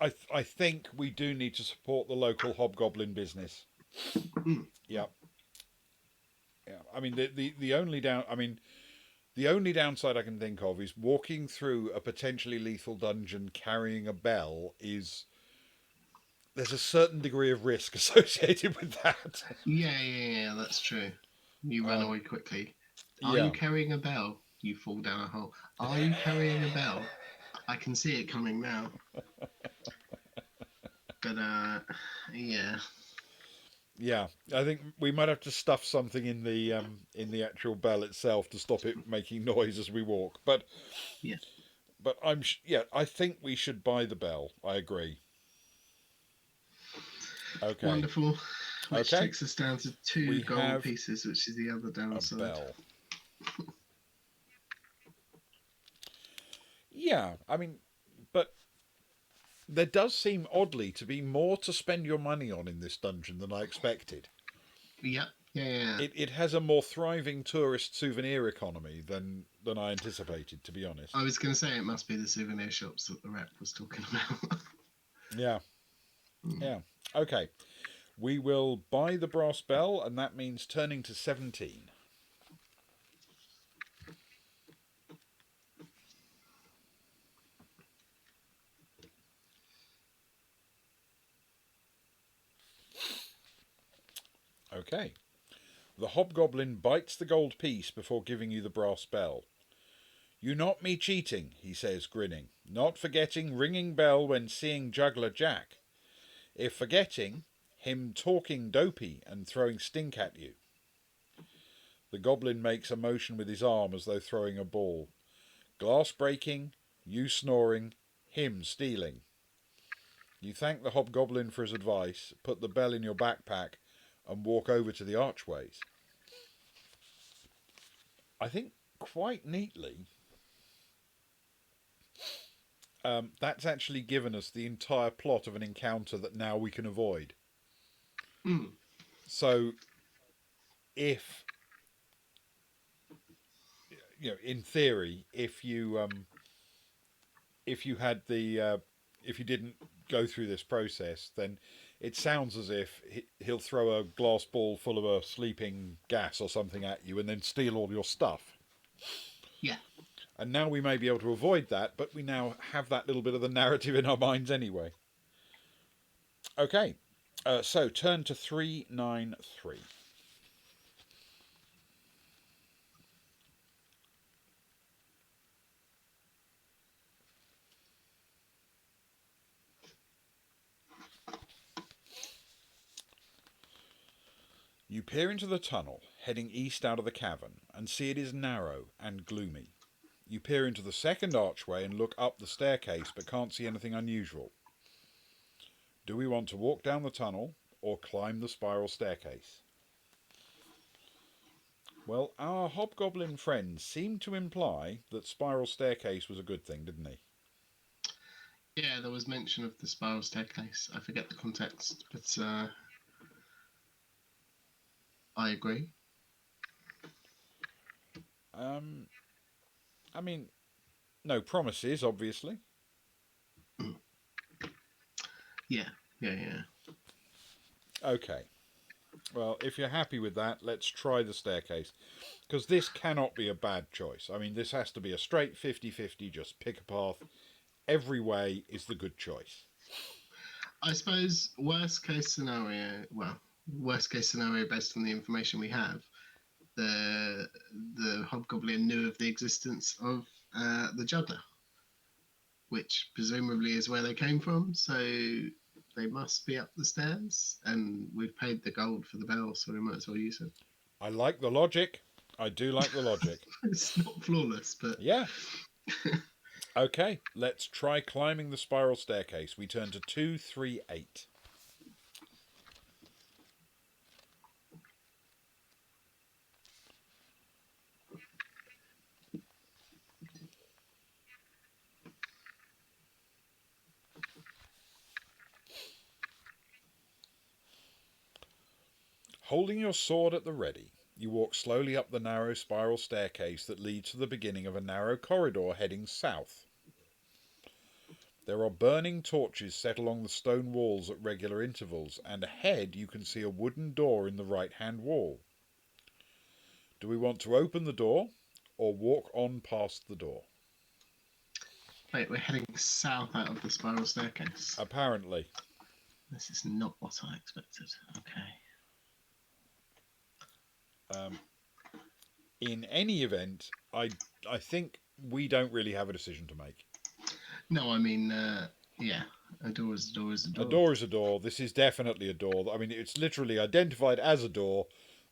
A: I think we do need to support the local hobgoblin business. Yeah. Yeah. I mean the only the only downside I can think of is walking through a potentially lethal dungeon carrying a bell is there's a certain degree of risk associated with that.
B: Yeah, that's true. You run away quickly. Are
A: Yeah.
B: you carrying a bell? You fall down a hole. Are you carrying a bell? I can see it coming now. But yeah.
A: Yeah, I think we might have to stuff something in the actual bell itself to stop it making noise as we walk.
B: Yeah.
A: But yeah, I think we should buy the bell. I agree. Okay.
B: Wonderful. Which
A: Okay.
B: takes us down to two
A: We
B: gold
A: have
B: pieces, which is the other
A: a
B: downside.
A: bell. Yeah, I mean, but there does seem oddly to be more to spend your money on in this dungeon than I expected.
B: Yeah.
A: It has a more thriving tourist souvenir economy than I anticipated, to be honest.
B: I was going to say it must be the souvenir shops that the rep was talking about.
A: Yeah. Yeah. Okay. We will buy the brass bell, and that means turning to 17. Okay. The hobgoblin bites the gold piece before giving you the brass bell. You not me cheating, he says, grinning, not forgetting ringing bell when seeing juggler Jack. If forgetting, him talking dopey and throwing stink at you. The goblin makes a motion with his arm as though throwing a ball. Glass breaking, you snoring, him stealing. You thank the hobgoblin for his advice, put the bell in your backpack, and walk over to the archways. I think quite neatly, that's actually given us the entire plot of an encounter that now we can avoid.
B: Mm.
A: So, if in theory, if you had the if you didn't go through this process, then it sounds as if he'll throw a glass ball full of a sleeping gas or something at you and then steal all your stuff.
B: Yeah.
A: And now we may be able to avoid that, but we now have that little bit of the narrative in our minds anyway. Okay, so turn to 393. You peer into the tunnel, heading east out of the cavern, and see it is narrow and gloomy. You peer into the second archway and look up the staircase, but can't see anything unusual. Do we want to walk down the tunnel or climb the spiral staircase? Well, our hobgoblin friend seemed to imply that spiral staircase was a good thing, didn't he?
B: Yeah, there was mention of the spiral staircase. I forget the context, but I agree.
A: I mean, no promises, obviously.
B: Yeah.
A: Okay. Well, if you're happy with that, let's try the staircase. Because this cannot be a bad choice. I mean, this has to be a straight 50-50, just pick a path. Every way is the good choice.
B: I suppose worst case scenario based on the information we have, the hobgoblin knew of the existence of the juggler, which presumably is where they came from. So they must be up the stairs, and we've paid the gold for the bell, so we might as well use it.
A: I like the logic. I do like the logic.
B: It's not flawless, but
A: Yeah. Okay, let's try climbing the spiral staircase. We turn to 238. Holding your sword at the ready, you walk slowly up the narrow spiral staircase that leads to the beginning of a narrow corridor heading south. There are burning torches set along the stone walls at regular intervals, and ahead you can see a wooden door in the right-hand wall. Do we want to open the door or walk on past the door?
B: wait, we're heading south out of the spiral staircase.
A: Apparently.
B: This is not what I expected. Okay.
A: In any event, I think we don't really have a decision to make.
B: No, I mean, yeah, a door is a door is a door.
A: A door is a door. This is definitely a door. I mean, it's literally identified as a door.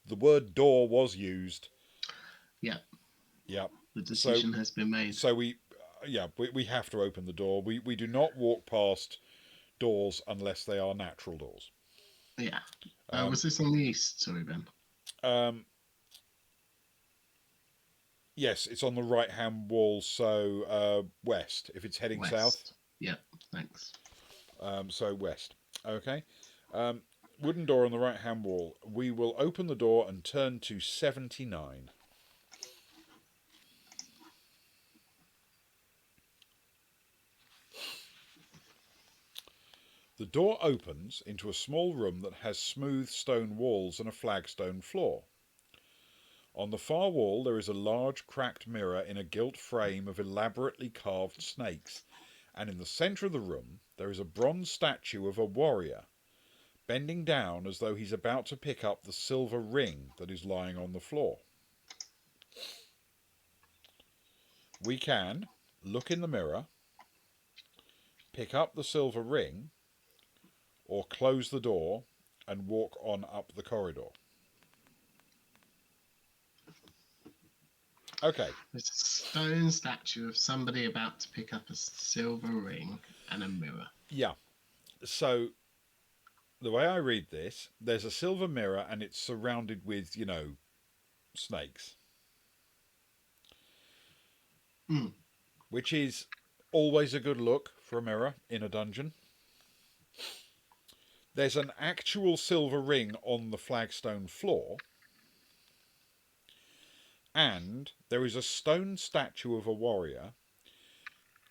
A: The word door was used.
B: Yeah.
A: Yeah.
B: The decision has been made.
A: So we have to open the door. We do not walk past doors unless they are natural doors.
B: Yeah. Was this on the east? Sorry, Ben.
A: Yes, it's on the right-hand wall, so west. If it's heading
B: West.
A: south.
B: Yeah, thanks.
A: So west. Okay. Wooden door on the right-hand wall. We will open the door and turn to 79. The door opens into a small room that has smooth stone walls and a flagstone floor. On the far wall there is a large cracked mirror in a gilt frame of elaborately carved snakes, and in the centre of the room there is a bronze statue of a warrior, bending down as though he's about to pick up the silver ring that is lying on the floor. We can look in the mirror, pick up the silver ring, or close the door and walk on up the corridor. Okay.
B: There's a stone statue of somebody about to pick up a silver ring and a mirror.
A: Yeah. So the way I read this, there's a silver mirror and it's surrounded with, snakes. Which is always a good look for a mirror in a dungeon. There's an actual silver ring on the flagstone floor. And there is a stone statue of a warrior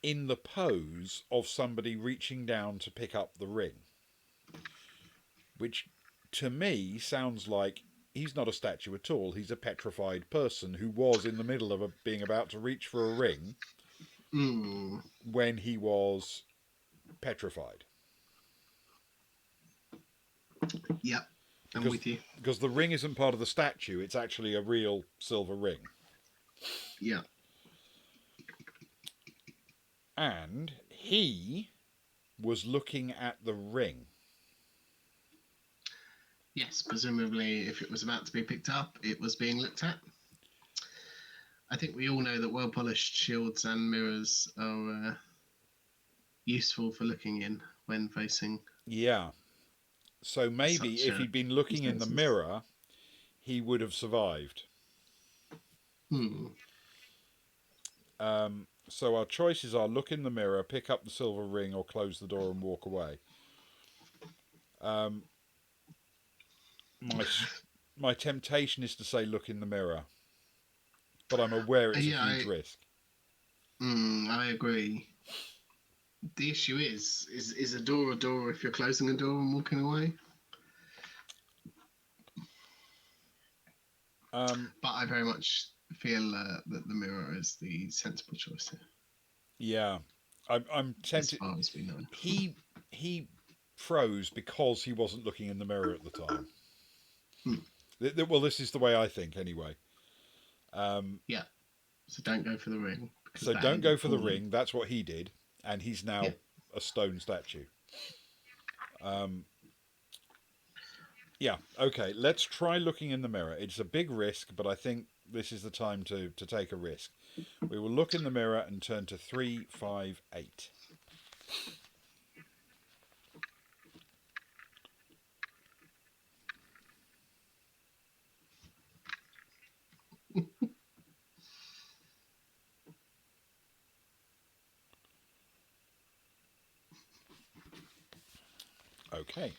A: in the pose of somebody reaching down to pick up the ring. Which, to me, sounds like he's not a statue at all. He's a petrified person who was in the middle of being about to reach for a ring when he was petrified.
B: Yep, I'm with you.
A: Because the ring isn't part of the statue, it's actually a real silver ring.
B: Yeah.
A: And he was looking at the ring.
B: Yes, presumably if it was about to be picked up, it was being looked at. I think we all know that well-polished shields and mirrors are useful for looking in when facing.
A: Yeah. So maybe if he'd been looking in the mirror, he would have survived. So our choices are look in the mirror, pick up the silver ring, or close the door and walk away. My temptation is to say look in the mirror, but I'm aware it's a huge risk.
B: I agree. The issue is a door if you're closing a door and walking away? But I very much feel that the mirror is the sensible choice here.
A: Yeah, I'm tempted.
B: As far as we know,
A: he froze because he wasn't looking in the mirror at the time. Well, this is the way I think, anyway.
B: Yeah. So don't go for the ring.
A: So don't go for the ring. That's what he did, and he's now a stone statue. Yeah. Okay. Let's try looking in the mirror. It's a big risk, but I think this is the time to take a risk. We will look in the mirror and turn to 3, 5, 8. Okay.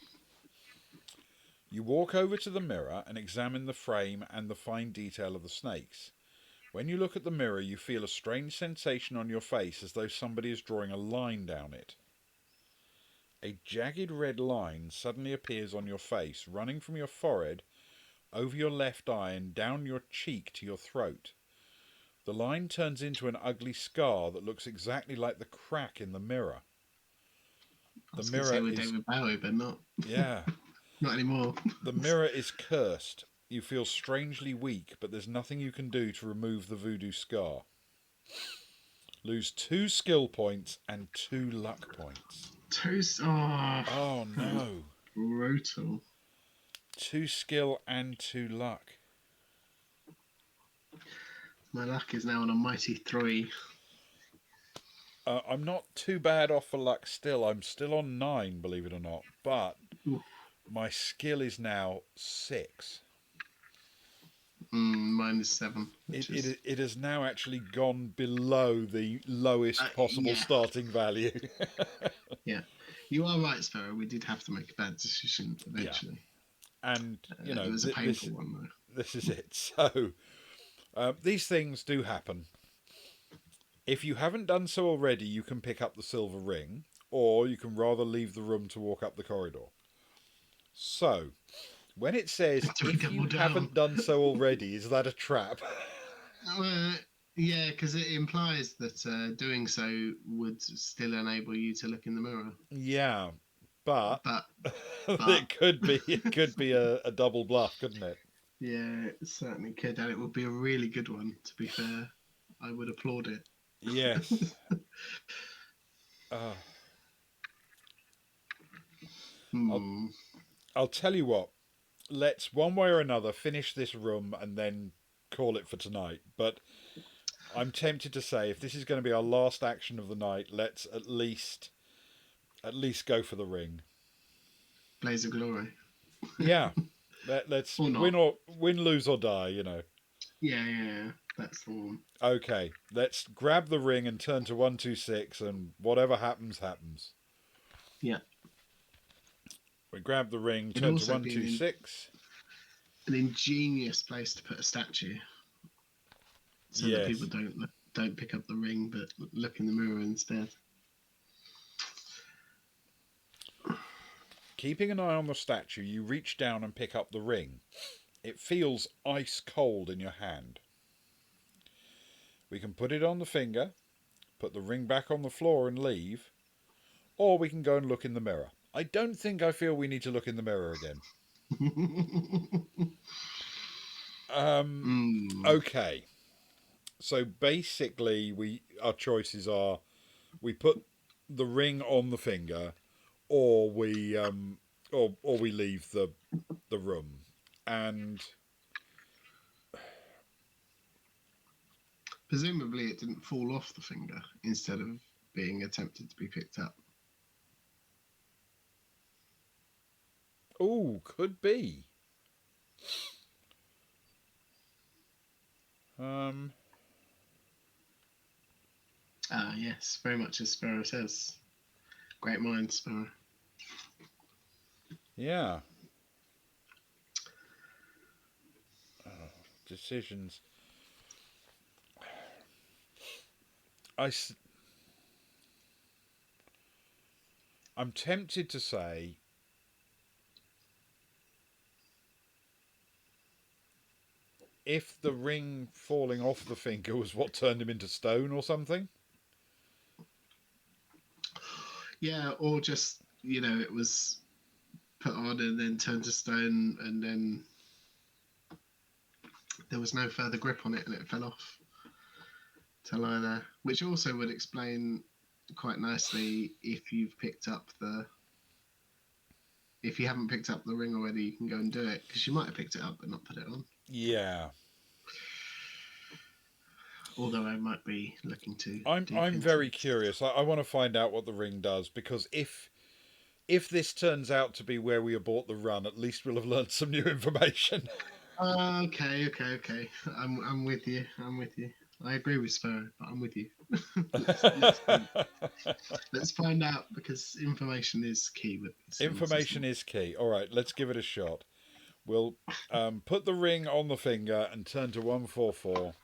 A: You walk over to the mirror and examine the frame and the fine detail of the snakes. When you look at the mirror, you feel a strange sensation on your face as though somebody is drawing a line down it. A jagged red line suddenly appears on your face, running from your forehead, over your left eye and down your cheek to your throat. The line turns into an ugly scar that looks exactly like the crack in the mirror.
B: The mirror is David Bowie, but not.
A: Yeah.
B: Not anymore.
A: The mirror is cursed. You feel strangely weak, but there's nothing you can do to remove the voodoo scar. Lose 2 skill points and 2 luck points.
B: Oh
A: no.
B: Brutal.
A: 2 skill and 2 luck.
B: My luck is now on a mighty 3.
A: I'm not too bad off for luck still. I'm still on 9, believe it or not. But my skill is now 6.
B: Mine is 7.
A: It has now actually gone below the lowest possible starting value.
B: Yeah. You are right, Sparrow. We did have to make a bad decision eventually.
A: Yeah. And,
B: it was a painful one, though.
A: This is it. So, these things do happen. If you haven't done so already, you can pick up the silver ring, or you can rather leave the room to walk up the corridor. So, when it says, if you haven't done so already, is that a trap?
B: Yeah, because it implies that doing so would still enable you to look in the mirror.
A: Yeah, but
B: but
A: it could be a double bluff, couldn't it?
B: yeah, it certainly could, and it would be a really good one. To be fair, I would applaud it.
A: Yes. Uh, I'll
B: Hmm.
A: I'll tell you what. Let's one way or another finish this room and then call it for tonight. But I'm tempted to say if this is going to be our last action of the night, let's at least go for the ring.
B: Blaze of Glory,
A: Yeah. Let's
B: or not?
A: win, lose or die.
B: Yeah, that's the one.
A: Okay, let's grab the ring and turn to 126, and whatever happens, happens.
B: Yeah,
A: We grab the ring,
B: it'd
A: turn to
B: also be
A: 126.
B: an ingenious place to put a statue, so that people
A: Yes.
B: don't pick up the ring, but look in the mirror instead.
A: Keeping an eye on the statue, you reach down and pick up the ring. It feels ice cold in your hand. We can put it on the finger, put the ring back on the floor and leave, or we can go and look in the mirror. I don't think I feel we need to look in the mirror again.
B: Mm.
A: Okay. So basically our choices are we put the ring on the finger, or we leave the room. And
B: Presumably, it didn't fall off the finger instead of being attempted to be picked up.
A: could be. Um
B: Ah, yes, very much as Sparrow says. Great mind, Sparrow.
A: yeah. Decisions. I I'm tempted to say if the ring falling off the finger was what turned him into stone or something.
B: Yeah, or just, it was put on and then turned to stone, and then there was no further grip on it and it fell off to lie there. Which also would explain quite nicely if you haven't picked up the ring already, you can go and do it, because you might have picked it up but not put it on.
A: Yeah.
B: Although I might be looking too deep
A: I'm
B: into
A: very
B: it.
A: curious. I want to find out what the ring does, because if this turns out to be where we abort the run, at least we'll have learned some new information.
B: Okay. I'm with you. I agree with Sparrow, but I'm with you. Let's find out, because information is key with these things.
A: Information is key. All right, let's give it a shot. We'll put the ring on the finger and turn to 144.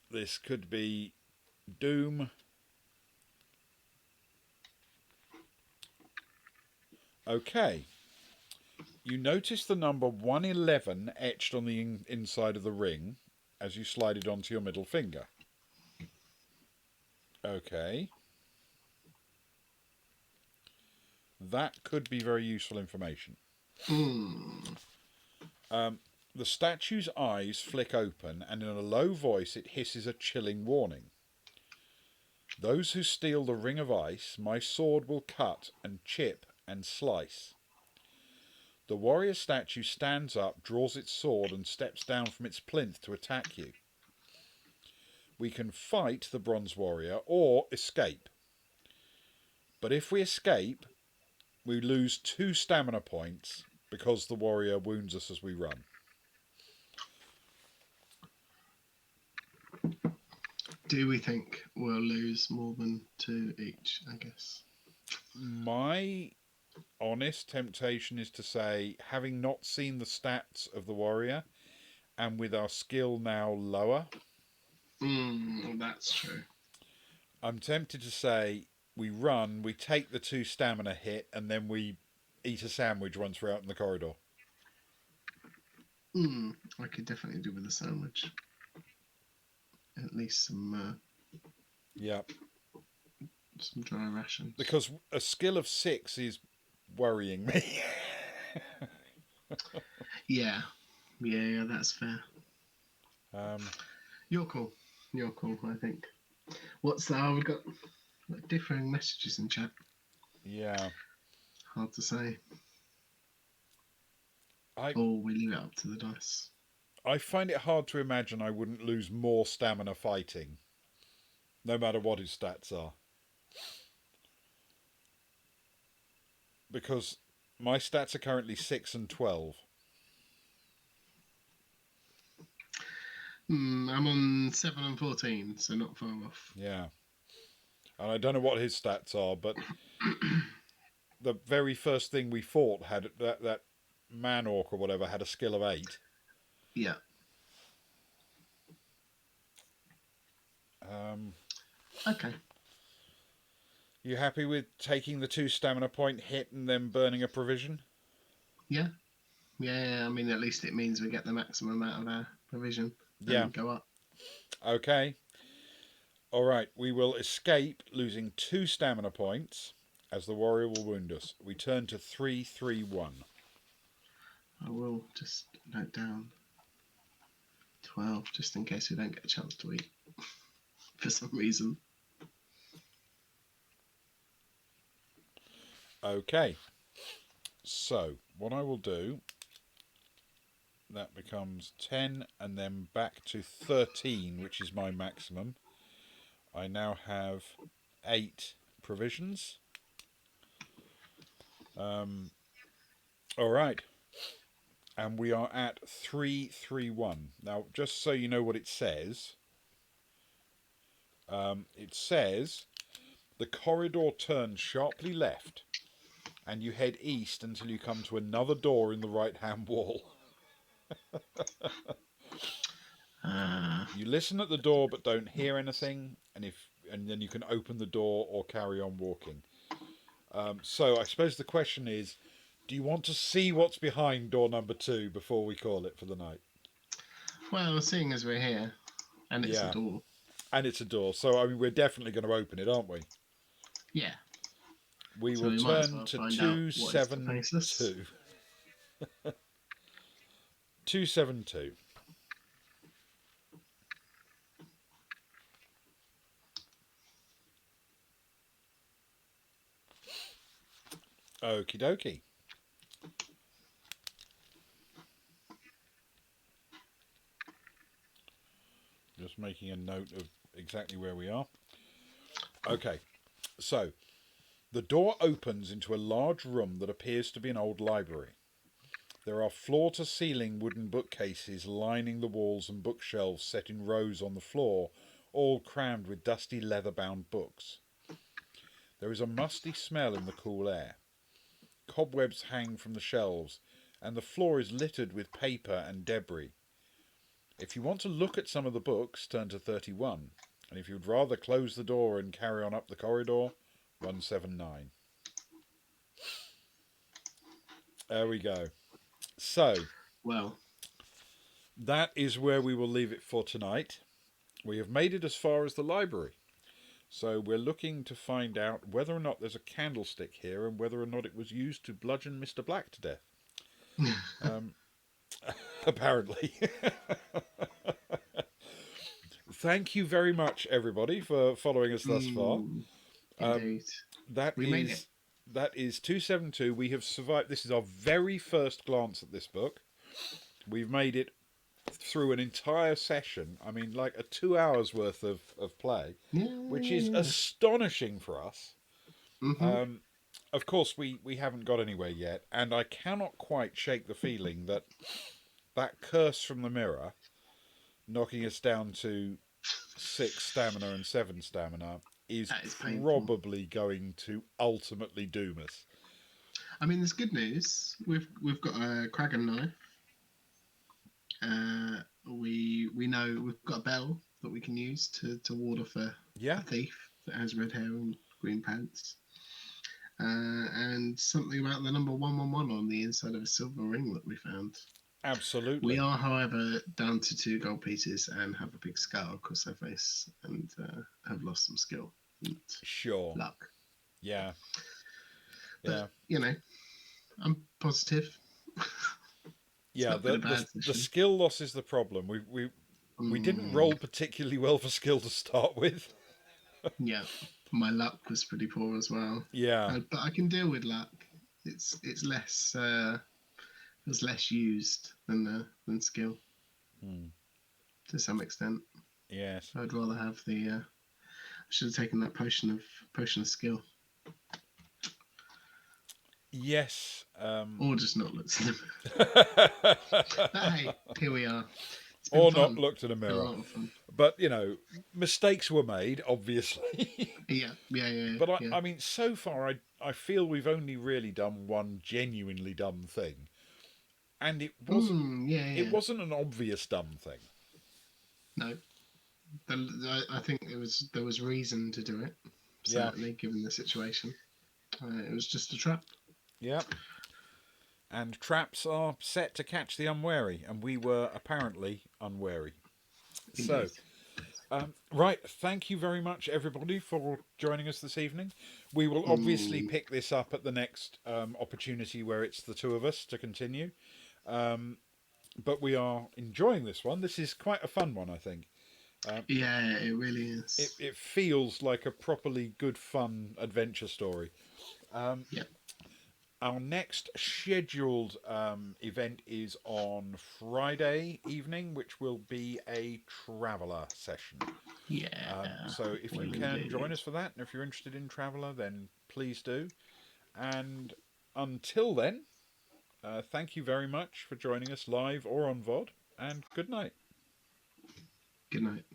A: This could be doom. Okay. You notice the number 111 etched on the inside of the ring as you slide it onto your middle finger. Okay. That could be very useful information. The statue's eyes flick open, and in a low voice it hisses a chilling warning. Those who steal the ring of ice, my sword will cut and chip and slice. The warrior statue stands up, draws its sword, and steps down from its plinth to attack you. We can fight the bronze warrior or escape. But if we escape, we lose 2 stamina points because the warrior wounds us as we run.
B: Do we think we'll lose more than 2 each, I guess?
A: My honest temptation is to say, having not seen the stats of the warrior, and with our skill now lower,
B: That's true.
A: I'm tempted to say we run, we take the 2 stamina hit, and then we eat a sandwich once we're out in the corridor.
B: I could definitely do with a sandwich. At least some
A: Yeah.
B: Some dry rations.
A: Because a skill of 6 is worrying me.
B: Yeah. Yeah, that's fair.
A: um,
B: You're cool. You're cool, I think. What's that? Oh, we've got differing messages in chat.
A: yeah.
B: Hard to say.
A: I
B: Or we leave it up to the dice.
A: I find it hard to imagine I wouldn't lose more stamina fighting, no matter what his stats are. Because my stats are currently 6 and 12.
B: I'm on 7 and 14, so not far off.
A: Yeah. And I don't know what his stats are, but the very first thing we fought had that man orc or whatever had a skill of 8.
B: Yeah. Okay.
A: You happy with taking the 2 stamina point hit and then burning a provision?
B: Yeah. Yeah, I mean, at least it means we get the maximum out of our provision
A: Yeah.
B: and go up.
A: Okay. All right. We will escape, losing 2 stamina points, as the warrior will wound us. We turn to 3-3-1.
B: I will just note down 12, just in case we don't get a chance to eat for some reason.
A: Okay. So, what I will do, that becomes 10 and then back to 13, which is my maximum. I now have 8 provisions. All right. And we are at 3-3-1. Now, just so you know what it says, the corridor turns sharply left and you head east until you come to another door in the right-hand wall. You listen at the door but don't hear anything, and then you can open the door or carry on walking. So I suppose the question is, do you want to see what's behind door number 2 before we call it for the night?
B: Well, seeing as we're here, and it's a door.
A: And it's a door, so I mean we're definitely going to open it, aren't we?
B: Yeah.
A: We
B: So
A: will
B: we might as
A: turn
B: well
A: to
B: find out what is to face us.
A: 272. 272. Okie dokie. Just making a note of exactly where we are. Okay, so the door opens into a large room that appears to be an old library. There are floor-to-ceiling wooden bookcases lining the walls and bookshelves set in rows on the floor, all crammed with dusty leather-bound books. There is a musty smell in the cool air. Cobwebs hang from the shelves, and the floor is littered with paper and debris. If you want to look at some of the books, turn to 31, and if you'd rather close the door and carry on up the corridor, 179. There we go. So,
B: well,
A: that is where we will leave it for tonight. We have made it as far as the library. So we're looking to find out whether or not there's a candlestick here and whether or not it was used to bludgeon Mr. Black to death. Apparently. Thank you very much, everybody, for following us thus far.
B: Indeed. We made it.
A: That is 272. We have survived. This is our very first glance at this book. We've made it through an entire session. I mean, like a 2 hours worth of play, which is astonishing for us. Of course, we haven't got anywhere yet, and I cannot quite shake the feeling that curse from the mirror, knocking us down to 6 stamina and 7 stamina, is probably going to ultimately doom us.
B: I mean, there's good news. We've got a Kragan knife. We know we've got a bell that we can use to ward off a thief that has red hair and green pants. And something about the number 111 on the inside of a silver ring that we found.
A: Absolutely.
B: We are, however, down to 2 gold pieces and have a big scar across our face and have lost some skill.
A: Sure.
B: luck.
A: Yeah.
B: But
A: Yeah.
B: you know, I'm positive. It's
A: Yeah.
B: not been
A: The
B: a bad
A: the
B: session.
A: skill loss is the problem. We didn't
B: Mm,
A: roll particularly well for skill to start with.
B: yeah, my luck was pretty poor as well.
A: Yeah.
B: But I can deal with luck. It's less it's less used than skill
A: Hmm.
B: to some extent.
A: Yes.
B: I'd rather have the. I should have taken that potion of skill,
A: Yes.
B: or just not looked at them. But hey, here we are. It's been
A: Or not
B: fun.
A: looked in a
B: It's been a
A: mirror.
B: lot of fun.
A: But, mistakes were made, obviously.
B: Yeah.
A: But I mean, so far, I feel we've only really done one genuinely dumb thing. And it
B: Yeah.
A: wasn't an obvious dumb thing.
B: No, I think there was reason to do it.
A: Yeah.
B: Certainly, given the situation, it was just a trap.
A: Yeah. And traps are set to catch the unwary, and we were apparently unwary. So,
B: Indeed.
A: right, thank you very much, everybody, for joining us this evening. We will obviously
B: Mm,
A: pick this up at the next opportunity where it's the two of us to continue. But we are enjoying this one. This is quite a fun one, I think.
B: yeah, it really is.
A: It feels like a properly good, fun adventure story.
B: Yeah.
A: Our next scheduled event is on Friday evening, which will be a Traveller session.
B: Yeah.
A: So if you
B: Well,
A: can join
B: indeed.
A: us for that, and if you're interested in Traveller, then please do. And until then, thank you very much for joining us live or on VOD, and good night.
B: Good night.